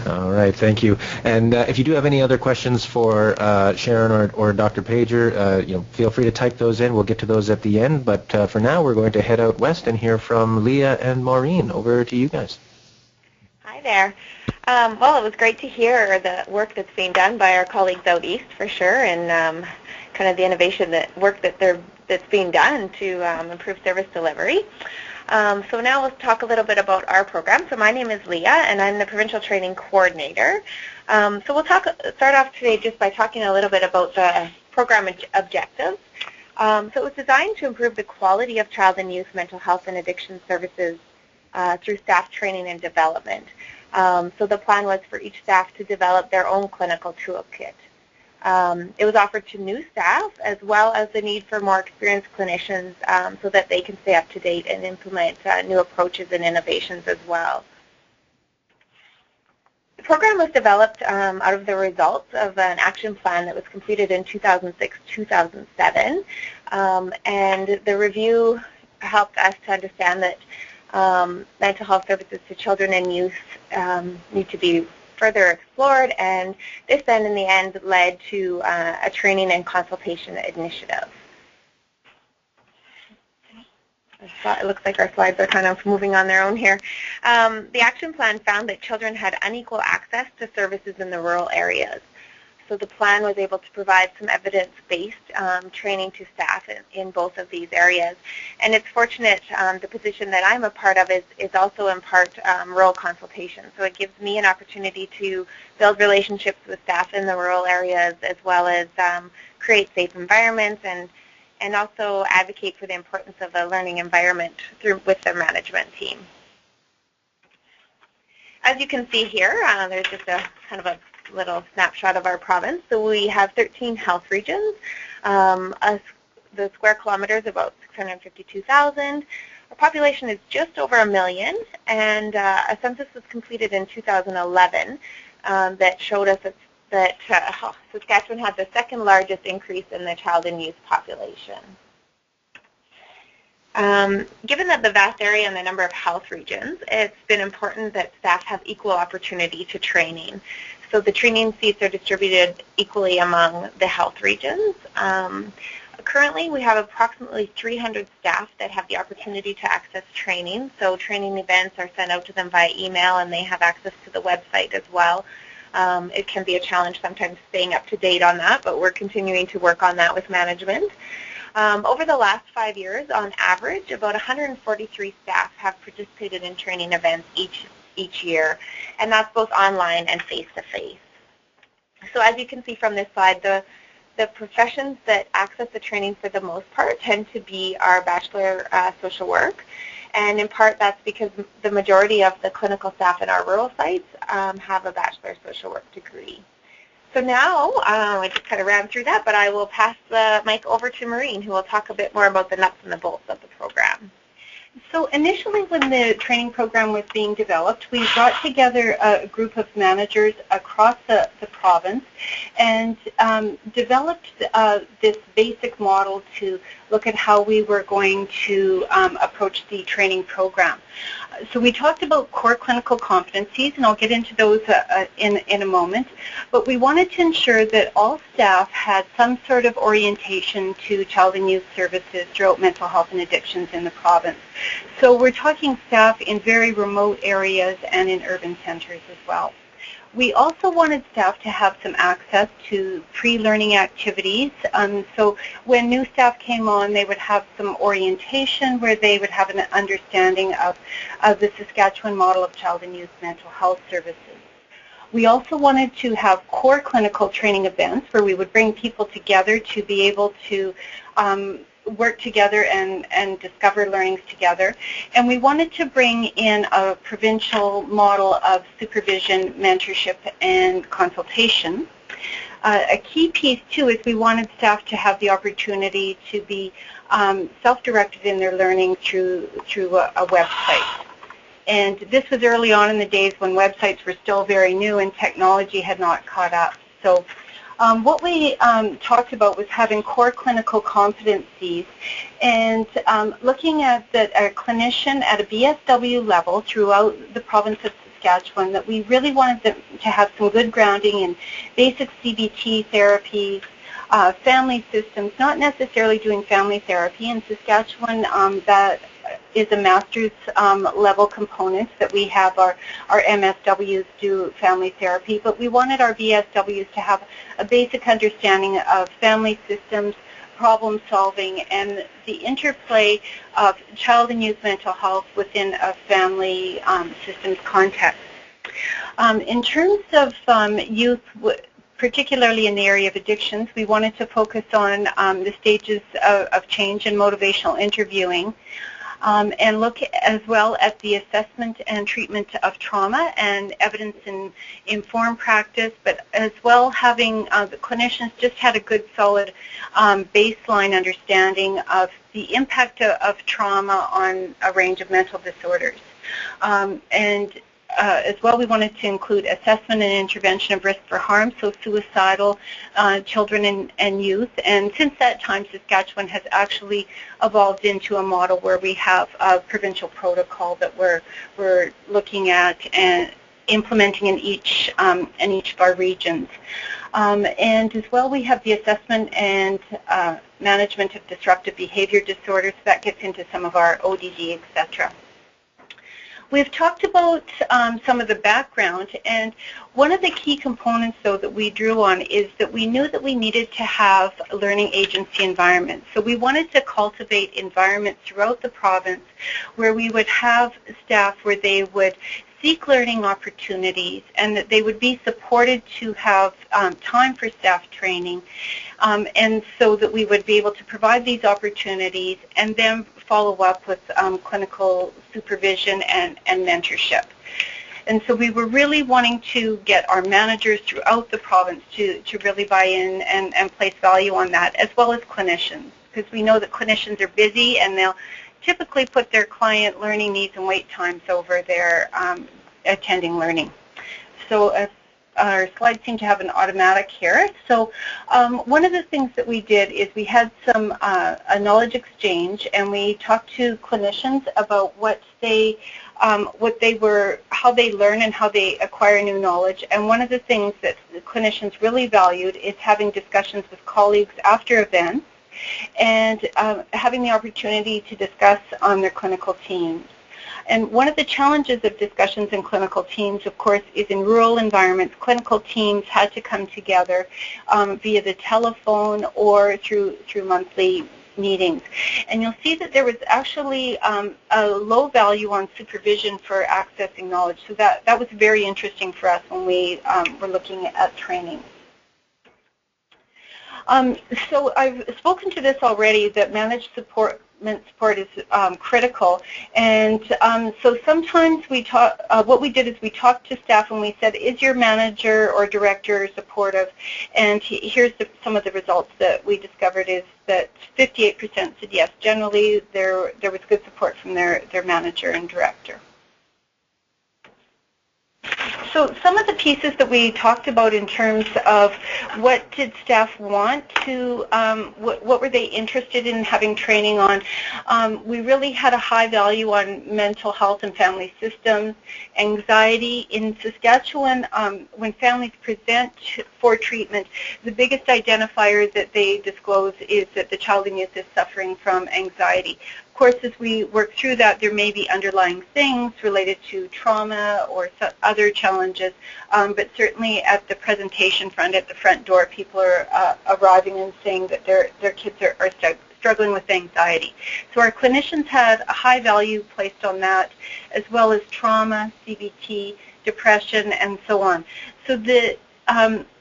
All right, thank you. And if you do have any other questions for Sharon or Dr. Pager, feel free to type those in. We'll get to those at the end. But for now, we're going to head out west and hear from Leah and Maureen. Over to you guys. Hi there. Well, it was great to hear the work that's being done by our colleagues out east, for sure, and kind of the innovation that's being done to improve service delivery. So now let's talk a little bit about our program. So my name is Leah, and I'm the Provincial Training Coordinator. So we'll start off today just by talking a little bit about the program objectives. So it was designed to improve the quality of child and youth mental health and addiction services through staff training and development. So the plan was for each staff to develop their own clinical toolkit. It was offered to new staff as well as the need for more experienced clinicians so that they can stay up to date and implement new approaches and innovations as well. The program was developed out of the results of an action plan that was completed in 2006-2007, and the review helped us to understand that mental health services to children and youth need to be further explored, and this then in the end led to a training and consultation initiative. It looks like our slides are kind of moving on their own here. The action plan found that children had unequal access to services in the rural areas. So the plan was able to provide some evidence-based training to staff in both of these areas. And it's fortunate the position that I'm a part of is also in part rural consultation. So it gives me an opportunity to build relationships with staff in the rural areas as well as create safe environments and also advocate for the importance of a learning environment with their management team. As you can see here, there's just a kind of a little snapshot of our province. So we have 13 health regions. The square kilometers about 652,000. Our population is just over 1 million, and a census was completed in 2011 that showed us that Saskatchewan had the second largest increase in the child and youth population. Given that the vast area and the number of health regions, it's been important that staff have equal opportunity to training. So the training seats are distributed equally among the health regions. Currently, we have approximately 300 staff that have the opportunity to access training. So training events are sent out to them via email, and they have access to the website as well. It can be a challenge sometimes staying up to date on that, but we're continuing to work on that with management. Over the last 5 years, on average, about 143 staff have participated in training events each each year, and that's both online and face-to-face. So as you can see from this slide, the professions that access the training for the most part tend to be our Bachelor Social Work, and in part that's because the majority of the clinical staff in our rural sites have a Bachelor Social Work degree. So now, I just kind of ran through that, but I will pass the mic over to Maureen, who will talk a bit more about the nuts and the bolts of the program. So initially when the training program was being developed, we brought together a group of managers across the province and developed this basic model to look at how we were going to approach the training program. So we talked about core clinical competencies, and I'll get into those in a moment, but we wanted to ensure that all staff had some sort of orientation to child and youth services throughout mental health and addictions in the province. So we're talking staff in very remote areas and in urban centers as well. We also wanted staff to have some access to pre-learning activities. So when new staff came on, they would have some orientation where they would have an understanding of the Saskatchewan model of child and youth mental health services. We also wanted to have core clinical training events where we would bring people together to be able to work together and discover learnings together. And we wanted to bring in a provincial model of supervision, mentorship, and consultation. A key piece, too, is we wanted staff to have the opportunity to be self-directed in their learning through a website. And this was early on in the days when websites were still very new and technology had not caught up. So what we talked about was having core clinical competencies and looking at that a clinician at a BSW level throughout the province of Saskatchewan, that we really wanted them to have some good grounding in basic CBT therapies, family systems, not necessarily doing family therapy. In Saskatchewan, that is a master's level component that we have our MSWs do family therapy, but we wanted our BSWs to have a basic understanding of family systems, problem solving, and the interplay of child and youth mental health within a family systems context. In terms of youth, particularly in the area of addictions, we wanted to focus on the stages of change and motivational interviewing. And look as well at the assessment and treatment of trauma and evidence in informed practice, but as well having the clinicians just had a good solid baseline understanding of the impact of trauma on a range of mental disorders. As well, we wanted to include assessment and intervention of risk for harm, so suicidal children and youth. And since that time, Saskatchewan has actually evolved into a model where we have a provincial protocol that we're looking at and implementing in each of our regions. And as well, we have the assessment and management of disruptive behavior disorders. That gets into some of our ODD, etc. We've talked about some of the background, and one of the key components, though, that we drew on is that we knew that we needed to have learning agency environments. So we wanted to cultivate environments throughout the province where we would have staff where they would seek learning opportunities and that they would be supported to have time for staff training, and so that we would be able to provide these opportunities and then follow up with clinical supervision and mentorship. And so we were really wanting to get our managers throughout the province to really buy in and place value on that, as well as clinicians, because we know that clinicians are busy and they'll typically put their client learning needs and wait times over their attending learning. So our slides seem to have an automatic here. So one of the things that we did is we had some a knowledge exchange, and we talked to clinicians about how they learn and how they acquire new knowledge. And one of the things that the clinicians really valued is having discussions with colleagues after events and having the opportunity to discuss on their clinical teams. And one of the challenges of discussions in clinical teams, of course, is in rural environments. Clinical teams had to come together via the telephone or through monthly meetings. And you'll see that there was actually a low value on supervision for accessing knowledge. So that was very interesting for us when we were looking at training. So I've spoken to this already, that managed support is critical, and so sometimes we talk. What we did is we talked to staff and we said, "Is your manager or director supportive?" And here's some of the results that we discovered: is that 58% said yes. Generally, there was good support from their manager and director. So some of the pieces that we talked about in terms of what did staff want to, what were they interested in having training on, we really had a high value on mental health and family systems, anxiety. In Saskatchewan, when families present for treatment, the biggest identifier that they disclose is that the child and youth is suffering from anxiety. Of course, as we work through that, there may be underlying things related to trauma or other challenges, but certainly at the presentation front, at the front door, people are arriving and saying that their kids are struggling with anxiety. So our clinicians had a high value placed on that, as well as trauma, CBT, depression, and so on. So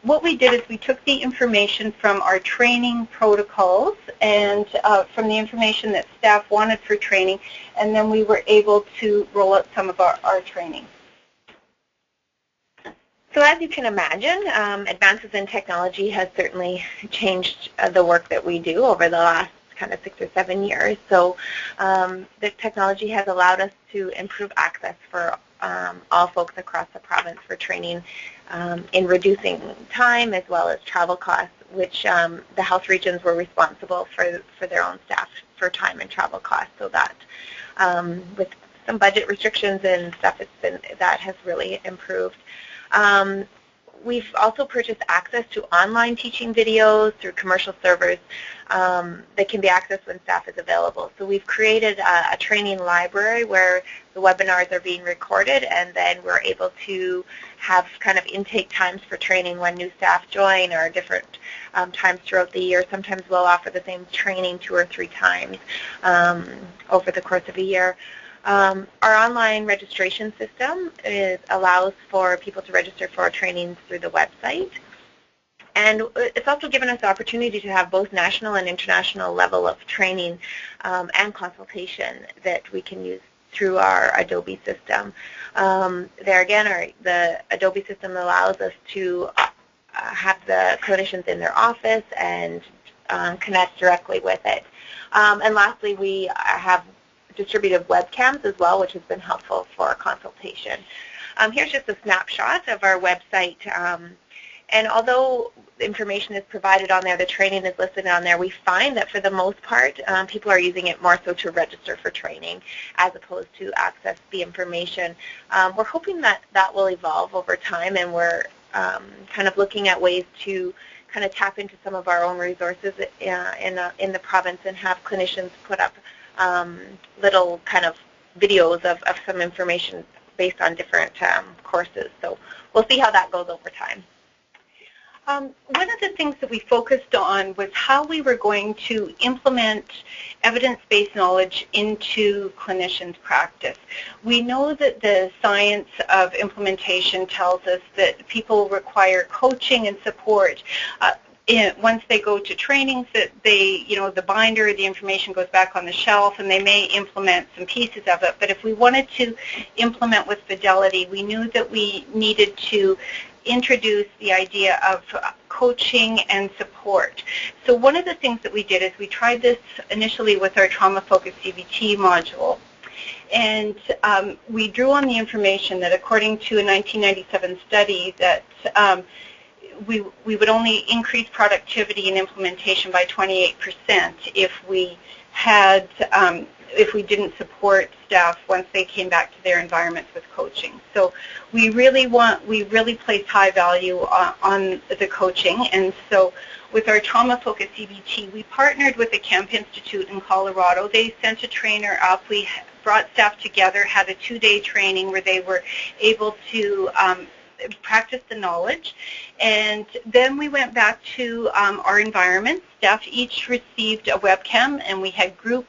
what we did is we took the information from our training protocols and from the information that staff wanted for training, and then we were able to roll out some of our training. So as you can imagine, advances in technology has certainly changed the work that we do over the last kind of 6 or 7 years. So the technology has allowed us to improve access for all folks across the province for training in reducing time as well as travel costs, which the health regions were responsible for their own staff for time and travel costs. So that with some budget restrictions and stuff, that has really improved. We've also purchased access to online teaching videos through commercial servers that can be accessed when staff is available. So we've created a training library where the webinars are being recorded, and then we're able to have kind of intake times for training when new staff join, or different times throughout the year. Sometimes we'll offer the same training 2 or 3 times over the course of a year. Our online registration system allows for people to register for our trainings through the website. And it's also given us the opportunity to have both national and international level of training and consultation that we can use through our Adobe system. There again, the Adobe system allows us to have the clinicians in their office and connect directly with it. And lastly, we have distributed webcams as well, which has been helpful for consultation. Here's just a snapshot of our website. And although information is provided on there, the training is listed on there, we find that for the most part, people are using it more so to register for training as opposed to access the information. We're hoping that that will evolve over time, and we're kind of looking at ways to kind of tap into some of our own resources in the province and have clinicians put up little kind of videos of some information based on different courses. So we'll see how that goes over time. One of the things that we focused on was how we were going to implement evidence-based knowledge into clinicians' practice. We know that the science of implementation tells us that people require coaching and support. Once they go to trainings, that the binder, the information goes back on the shelf, and they may implement some pieces of it. But if we wanted to implement with fidelity, we knew that we needed to introduce the idea of coaching and support. So one of the things that we did is we tried this initially with our trauma-focused CBT module. And we drew on the information that according to a 1997 study that we would only increase productivity and implementation by 28% if we had if we didn't support staff once they came back to their environments with coaching. So we really place high value on the coaching, and so with our trauma-focused CBT, we partnered with the Kemp Institute in Colorado. They sent a trainer up. We brought staff together, had a 2-day training where they were able to practiced the knowledge. And then we went back to our environment. Staff each received a webcam, and we had group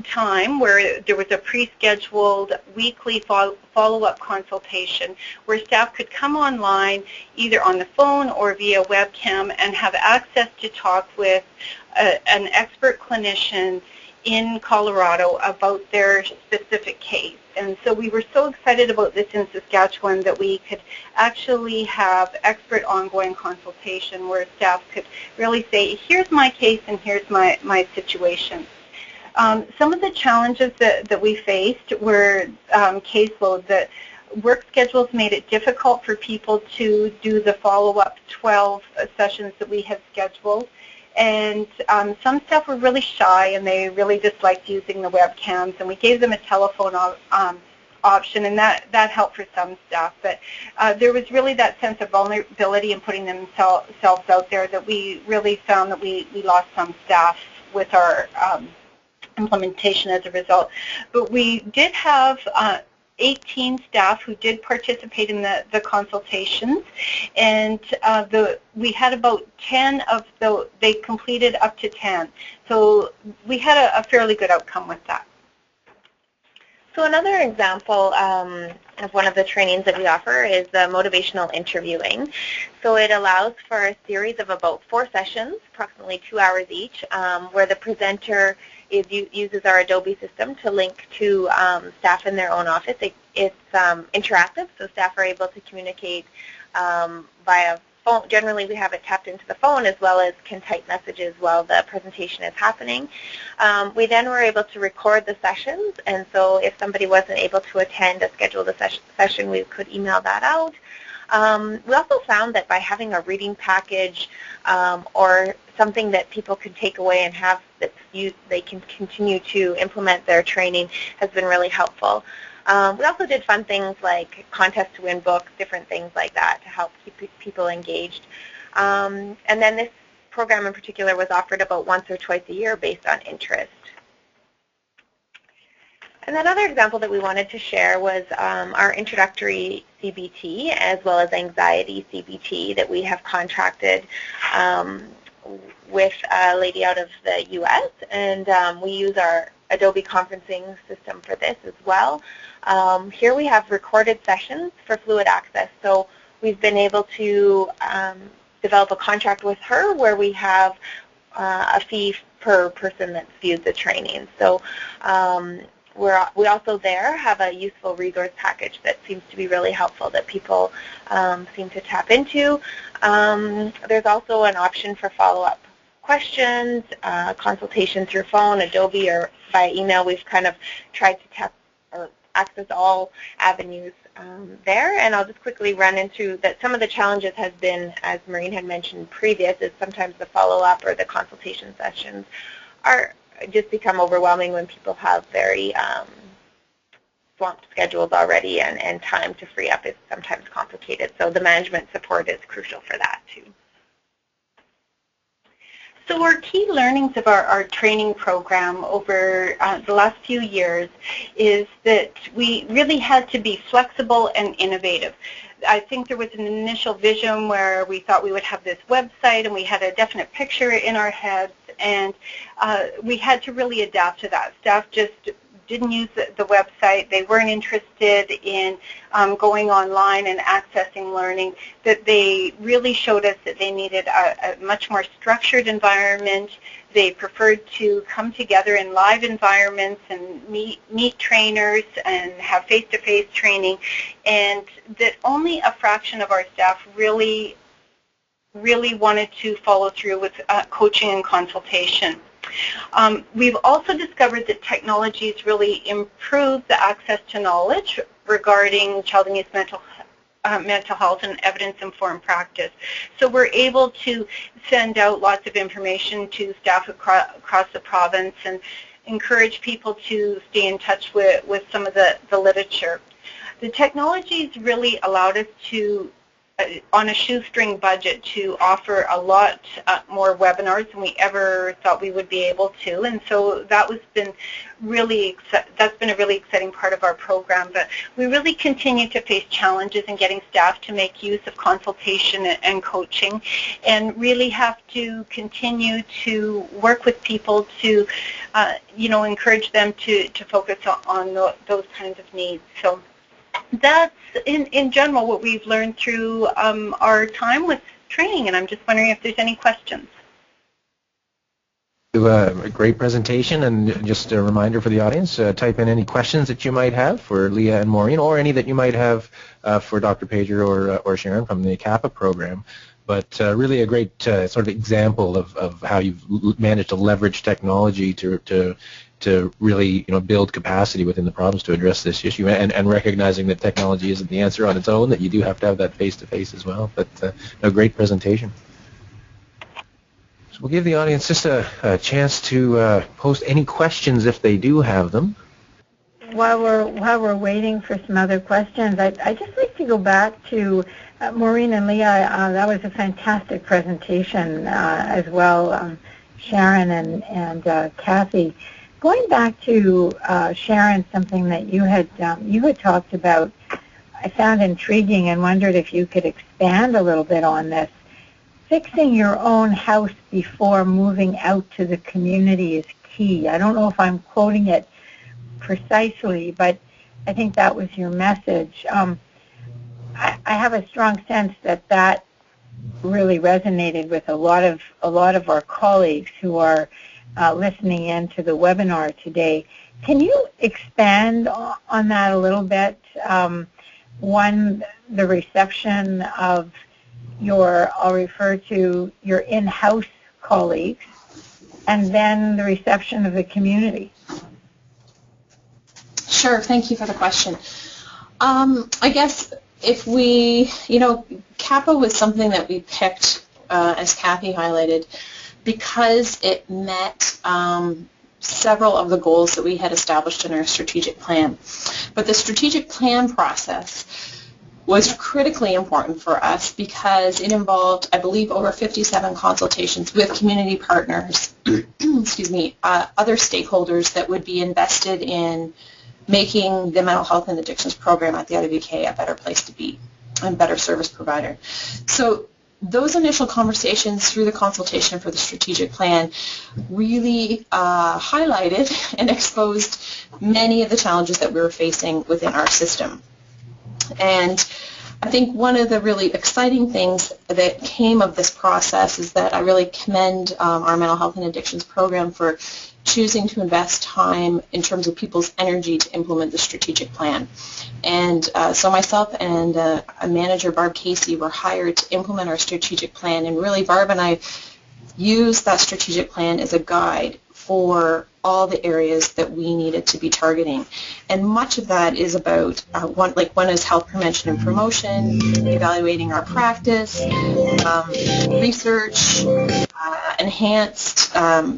time where there was a pre-scheduled weekly follow-up consultation where staff could come online either on the phone or via webcam and have access to talk with an expert clinician in Colorado about their specific case. And so we were so excited about this in Saskatchewan that we could actually have expert ongoing consultation where staff could really say, here's my case and here's my situation. Some of the challenges that we faced were caseload. That work schedules made it difficult for people to do the follow-up 12 sessions that we had scheduled. And some staff were really shy and they really disliked using the webcams, and we gave them a telephone option, and that helped for some staff. But there was really that sense of vulnerability in putting themselves out there that we really found that we lost some staff with our implementation as a result. But we did have 18 staff who did participate in the consultations, and we had about 10 of they completed up to 10. So we had a fairly good outcome with that. So another example of one of the trainings that we offer is the motivational interviewing. So it allows for a series of about 4 sessions, approximately 2 hours each, where the presenter uses our Adobe system to link to staff in their own office. It's interactive, so staff are able to communicate via phone. Generally, we have it tapped into the phone, as well as can type messages while the presentation is happening. We then were able to record the sessions, and so if somebody wasn't able to attend a scheduled session, we could email that out. We also found that by having a reading package or something that people can take away and have that's used, they can continue to implement their training, has been really helpful. We also did fun things like contest to win books, different things like that to help keep people engaged. And then this program in particular was offered about once or twice a year based on interest. And another example that we wanted to share was our introductory CBT as well as anxiety CBT that we have contracted with a lady out of the U.S. And we use our Adobe conferencing system for this as well. Here we have recorded sessions for fluid access. So we've been able to develop a contract with her where we have a fee per person that's viewed the training. So we also there have a useful resource package that seems to be really helpful that people seem to tap into. There's also an option for follow-up questions, consultation through phone, Adobe, or by email. We've kind of tried to tap or access all avenues there, and I'll just quickly run into that. Some of the challenges has been, as Maureen had mentioned previous, is sometimes the follow-up or the consultation sessions are just become overwhelming when people have very swamped schedules already, and time to free up is sometimes complicated. So the management support is crucial for that too. So our key learnings of our training program over the last few years is that we really had to be flexible and innovative. I think there was an initial vision where we thought we would have this website and we had a definite picture in our heads, and we had to really adapt to that. Staff just didn't use the website. They weren't interested in going online and accessing learning. That they really showed us that they needed a much more structured environment. They preferred to come together in live environments and meet trainers and have face-to-face training, and that only a fraction of our staff really wanted to follow through with coaching and consultation. We've also discovered that technologies really improve the access to knowledge regarding child and youth mental health and evidence-informed practice. So we're able to send out lots of information to staff across the province and encourage people to stay in touch with some of the literature. The technologies really allowed us to on a shoestring budget to offer a lot more webinars than we ever thought we would be able to, and so that's been a really exciting part of our program. But we really continue to face challenges in getting staff to make use of consultation and coaching, and really have to continue to work with people to encourage them to focus on those kinds of needs. So that's in general what we've learned through our time with training, and I'm just wondering if there's any questions. A great presentation, and just a reminder for the audience, type in any questions that you might have for Leah and Maureen, or any that you might have for Dr. Pager or Sharon from the CAPA program. But really a great sort of example of how you've managed to leverage technology to really build capacity within the province to address this issue, and recognizing that technology isn't the answer on its own, that you do have to have that face-to-face as well. But a great presentation. So we'll give the audience just a chance to post any questions if they do have them. While we're waiting for some other questions, I'd just like to go back to Maureen and Leah. That was a fantastic presentation as well, Sharon and Kathy. Going back to Sharon, something that you had talked about, I found intriguing and wondered if you could expand a little bit on this. Fixing your own house before moving out to the community is key. I don't know if I'm quoting it precisely, but I think that was your message. I have a strong sense that really resonated with a lot of our colleagues who are listening in to the webinar today. Can you expand on that a little bit? One, the reception of I'll refer to your in-house colleagues, and then the reception of the community. Sure, thank you for the question. I guess if we, CAPA was something that we picked, as Kathy highlighted, because it met several of the goals that we had established in our strategic plan. But the strategic plan process was critically important for us because it involved, I believe, over 57 consultations with community partners, excuse me, other stakeholders that would be invested in making the mental health and addictions program at the IWK a better place to be and better service provider. So those initial conversations through the consultation for the strategic plan really highlighted and exposed many of the challenges that we were facing within our system. And I think one of the really exciting things that came of this process is that I really commend our mental health and addictions program for choosing to invest time in terms of people's energy to implement the strategic plan. And so myself and a manager, Barb Casey, were hired to implement our strategic plan. And really, Barb and I used that strategic plan as a guide for all the areas that we needed to be targeting. And much of that is about, one is health prevention and promotion, evaluating our practice, research, enhanced,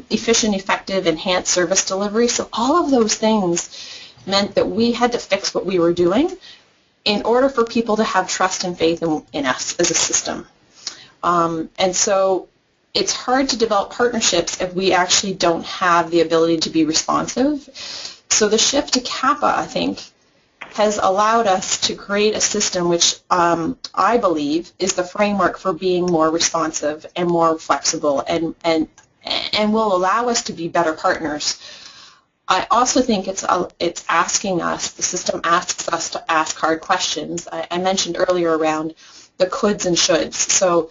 efficient, effective, enhanced service delivery. So all of those things meant that we had to fix what we were doing in order for people to have trust and faith in us as a system. And so it's hard to develop partnerships if we actually don't have the ability to be responsive. So the shift to CAPA, I think, has allowed us to create a system which I believe is the framework for being more responsive and more flexible and will allow us to be better partners. I also think it's asking us, the system asks us to ask hard questions. I mentioned earlier around the coulds and shoulds. So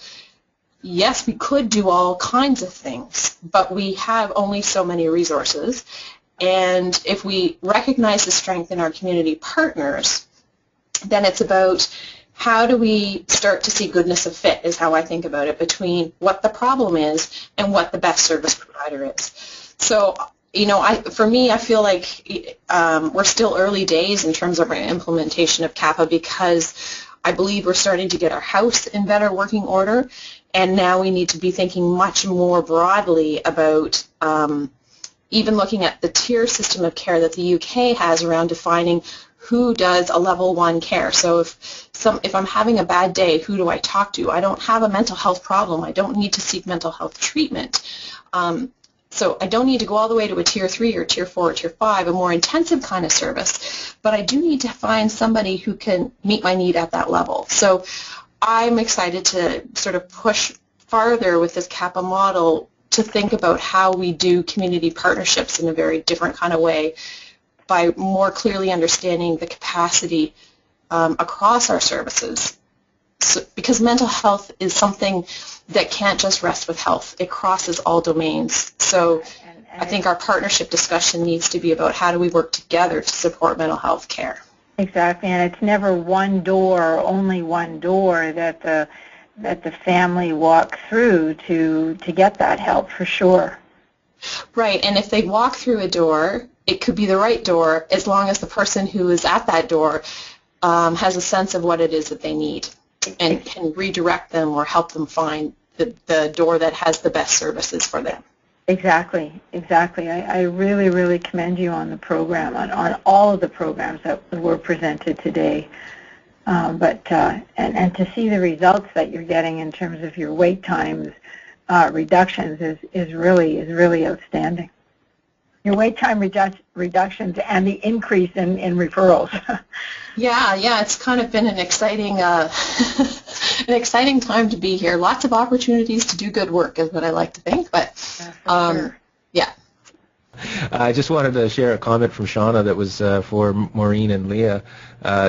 yes, we could do all kinds of things, but we have only so many resources. And if we recognize the strength in our community partners, then it's about how do we start to see goodness of fit is how I think about it, between what the problem is and what the best service provider is. So, for me, I feel like we're still early days in terms of our implementation of CAPA, because I believe we're starting to get our house in better working order, and now we need to be thinking much more broadly about even looking at the tier system of care that the UK has around defining who does a level 1 care. So if I'm having a bad day, who do I talk to? I don't have a mental health problem. I don't need to seek mental health treatment. So I don't need to go all the way to a Tier 3 or Tier 4 or Tier 5, a more intensive kind of service, but I do need to find somebody who can meet my need at that level. So I'm excited to sort of push farther with this CAPA model to think about how we do community partnerships in a very different kind of way by more clearly understanding the capacity across our services. So, because mental health is something that can't just rest with health. It crosses all domains. So I think our partnership discussion needs to be about how do we work together to support mental health care. Exactly, and it's never one door, only one door that the family walks through to get that help, for sure. Right, and if they walk through a door, it could be the right door as long as the person who is at that door has a sense of what it is that they need and can redirect them or help them find the door that has the best services for them. Exactly. I really, really commend you on the program, on all of the programs that were presented today. And to see the results that you're getting in terms of your wait times reductions is really outstanding. Your wait time reductions and the increase in referrals. Yeah, it's kind of been an exciting an exciting time to be here. Lots of opportunities to do good work is what I like to think, but sure. Yeah. I just wanted to share a comment from Shauna that was for Maureen and Leah.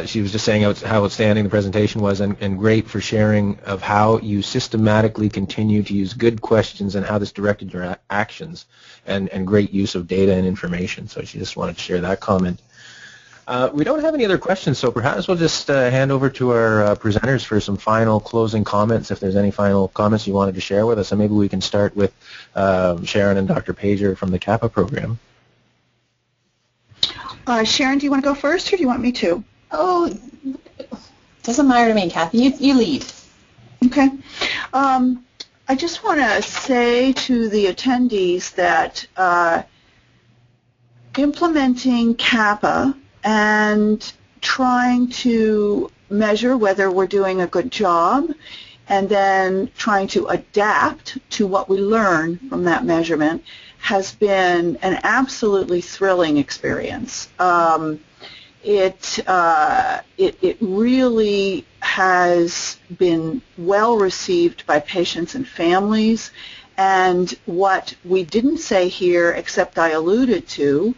She was just saying how outstanding the presentation was and great for sharing of how you systematically continue to use good questions and how this directed your actions and great use of data and information. So she just wanted to share that comment. We don't have any other questions, so perhaps we'll just hand over to our presenters for some final closing comments, if there's any final comments you wanted to share with us. And maybe we can start with Sharon and Dr. Pager from the CAPA program. Sharon, do you want to go first, or do you want me to? Oh, doesn't matter to me, Kathy. You lead. Okay. I just want to say to the attendees that implementing CAPA and trying to measure whether we're doing a good job and then trying to adapt to what we learn from that measurement has been an absolutely thrilling experience. It really has been well received by patients and families, and what we didn't say here, except I alluded to,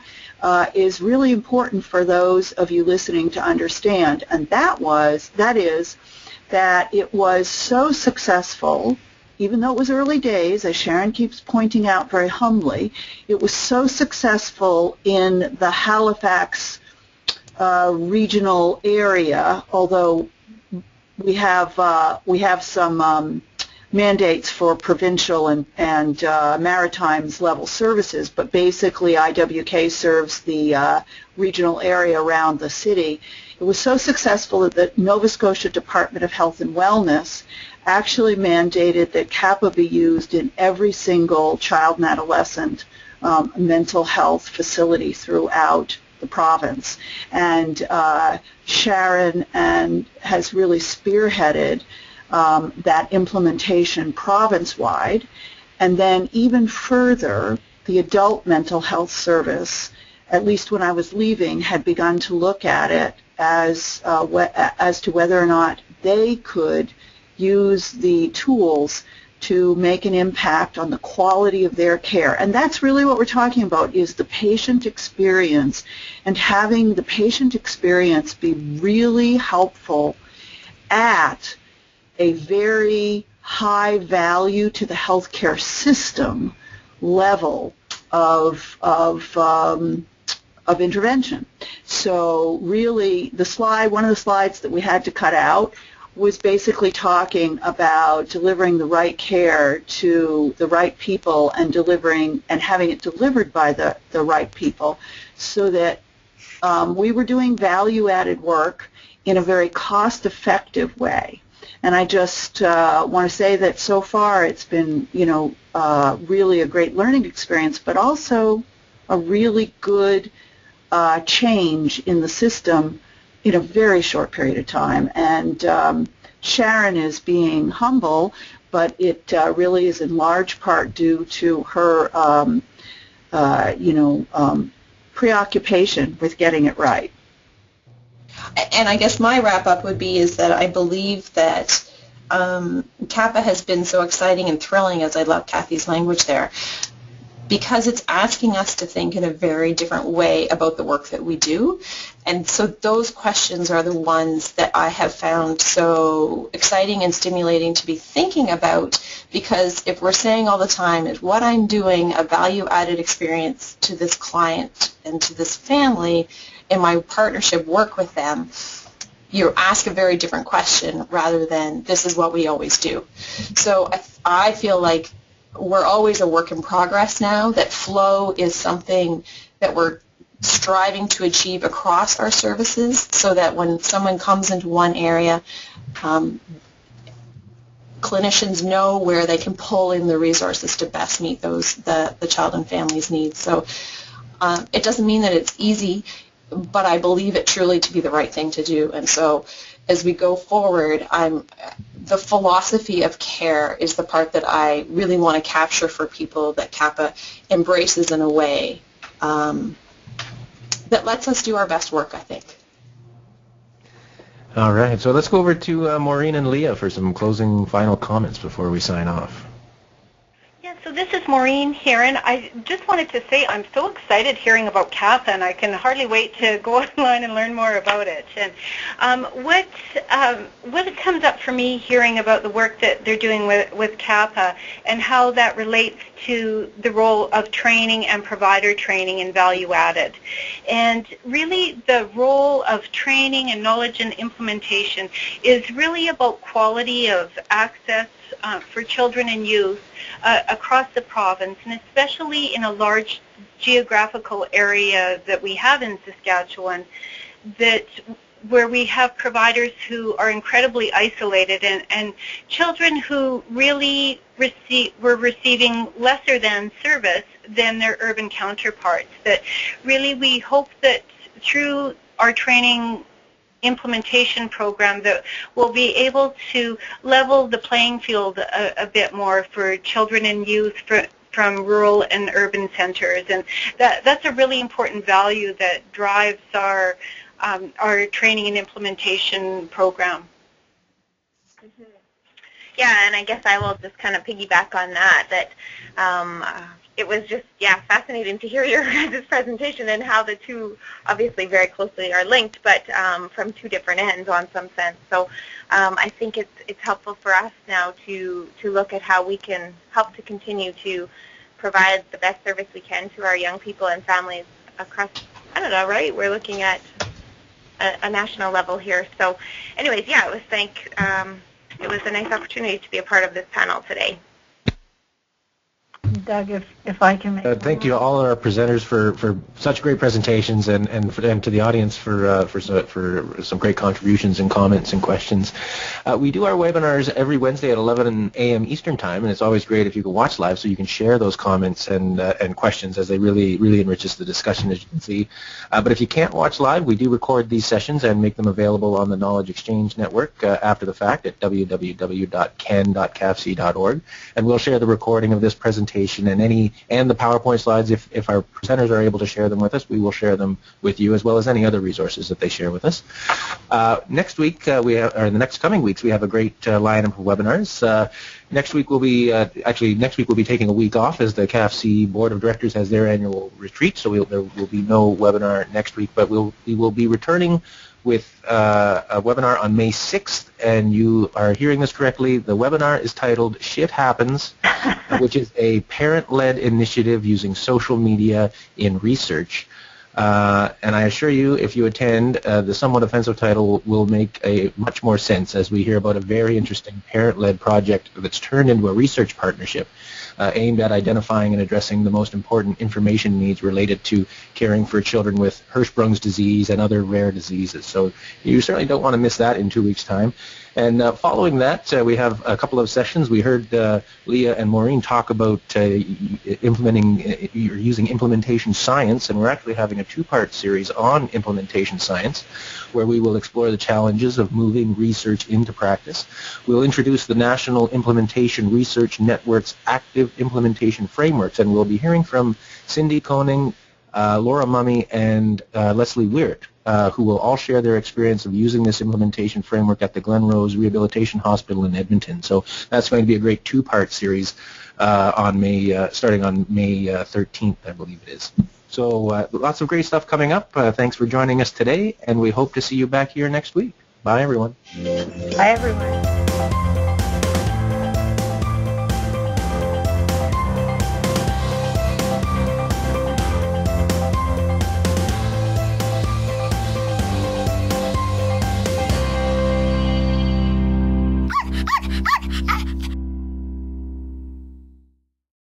is really important for those of you listening to understand, and that is that it was so successful, even though it was early days, as Sharon keeps pointing out very humbly, it was so successful in the Halifax regional area, although we have some mandates for provincial and Maritimes level services, but basically IWK serves the regional area around the city. It was so successful that the Nova Scotia Department of Health and Wellness actually mandated that CAPA be used in every single child and adolescent mental health facility throughout the province. And Sharon has really spearheaded that implementation province-wide. And then even further, the adult mental health service, at least when I was leaving, had begun to look at it as to whether or not they could use the tools to make an impact on the quality of their care. And that's really what we're talking about, is the patient experience, and having the patient experience be really helpful at a very high value to the healthcare system level of intervention. So really, one of the slides that we had to cut out was basically talking about delivering the right care to the right people and having it delivered by the right people, so that we were doing value-added work in a very cost-effective way. And I just want to say that so far it's been, really a great learning experience, but also a really good change in the system in a very short period of time. And Sharon is being humble, but it really is in large part due to her, preoccupation with getting it right. And I guess my wrap-up would be is that I believe that CAPA has been so exciting and thrilling, as I love Kathy's language there, because it's asking us to think in a very different way about the work that we do. And so those questions are the ones that I have found so exciting and stimulating to be thinking about, because if we're saying all the time, is what I'm doing a value-added experience to this client and to this family in my partnership work with them, you ask a very different question rather than this is what we always do. So I feel like we're always a work in progress now, that flow is something that we're striving to achieve across our services, so that when someone comes into one area, clinicians know where they can pull in the resources to best meet the child and family's needs. So it doesn't mean that it's easy, but I believe it truly to be the right thing to do. And so as we go forward, the philosophy of care is the part that I really want to capture for people, that CAPA embraces in a way that lets us do our best work, I think. All right, so let's go over to Maureen and Leah for some closing final comments before we sign off. So this is Maureen here, and I just wanted to say I'm so excited hearing about CAPA, and I can hardly wait to go online and learn more about it. And what comes up for me hearing about the work that they're doing with CAPA and how that relates to the role of training and provider training and value added. And really the role of training and knowledge and implementation is really about quality of access for children and youth across the province, and especially in a large geographical area that we have in Saskatchewan, where we have providers who are incredibly isolated, and children who really were receiving lesser than service than their urban counterparts. That really we hope that through our training implementation program that we'll be able to level the playing field a bit more for children and youth from rural and urban centers, and that's a really important value that drives our training and implementation program. Mm-hmm. Yeah, and I guess I will just kind of piggyback on that it was just, fascinating to hear your guys' presentation and how the two obviously very closely are linked, but from two different ends on some sense. So I think it's helpful for us now to look at how we can help to continue to provide the best service we can to our young people and families across, I don't know, right? We're looking at a national level here. So anyways, it was a nice opportunity to be a part of this panel today. Doug, if I can make thank you all our presenters for such great presentations, and to the audience for some great contributions and comments and questions. We do our webinars every Wednesday at 11 a.m. Eastern Time, and it's always great if you can watch live so you can share those comments and questions, as they really enriches the discussion, as you can see. But if you can't watch live, we do record these sessions and make them available on the Knowledge Exchange Network after the fact at www.ken.cafc.org, and we'll share the recording of this presentation and the PowerPoint slides. If our presenters are able to share them with us, we will share them with you, as well as any other resources that they share with us. Next week, in the next coming weeks, we have a great lineup of webinars. Next week we'll be taking a week off, as the CAFC Board of Directors has their annual retreat, so there will be no webinar next week, but we will be returning with a webinar on May 6th, and you are hearing this correctly. The webinar is titled Shit Happens, which is a parent-led initiative using social media in research. And I assure you, if you attend, the somewhat offensive title will make a much more sense as we hear about a very interesting parent-led project that's turned into a research partnership aimed at identifying and addressing the most important information needs related to caring for children with Hirschsprung's disease and other rare diseases. So you certainly don't want to miss that in 2 weeks' time. And following that, we have a couple of sessions. We heard Leah and Maureen talk about using implementation science, and we're actually having a two-part series on implementation science, where we will explore the challenges of moving research into practice. We'll introduce the National Implementation Research Network's active implementation frameworks, and we'll be hearing from Cindy Koning, Laura Mummy, and Leslie Weird, who will all share their experience of using this implementation framework at the Glen Rose Rehabilitation Hospital in Edmonton. So that's going to be a great two-part series starting on May 13th, I believe it is. So lots of great stuff coming up. Thanks for joining us today, and we hope to see you back here next week. Bye, everyone. Bye, everyone.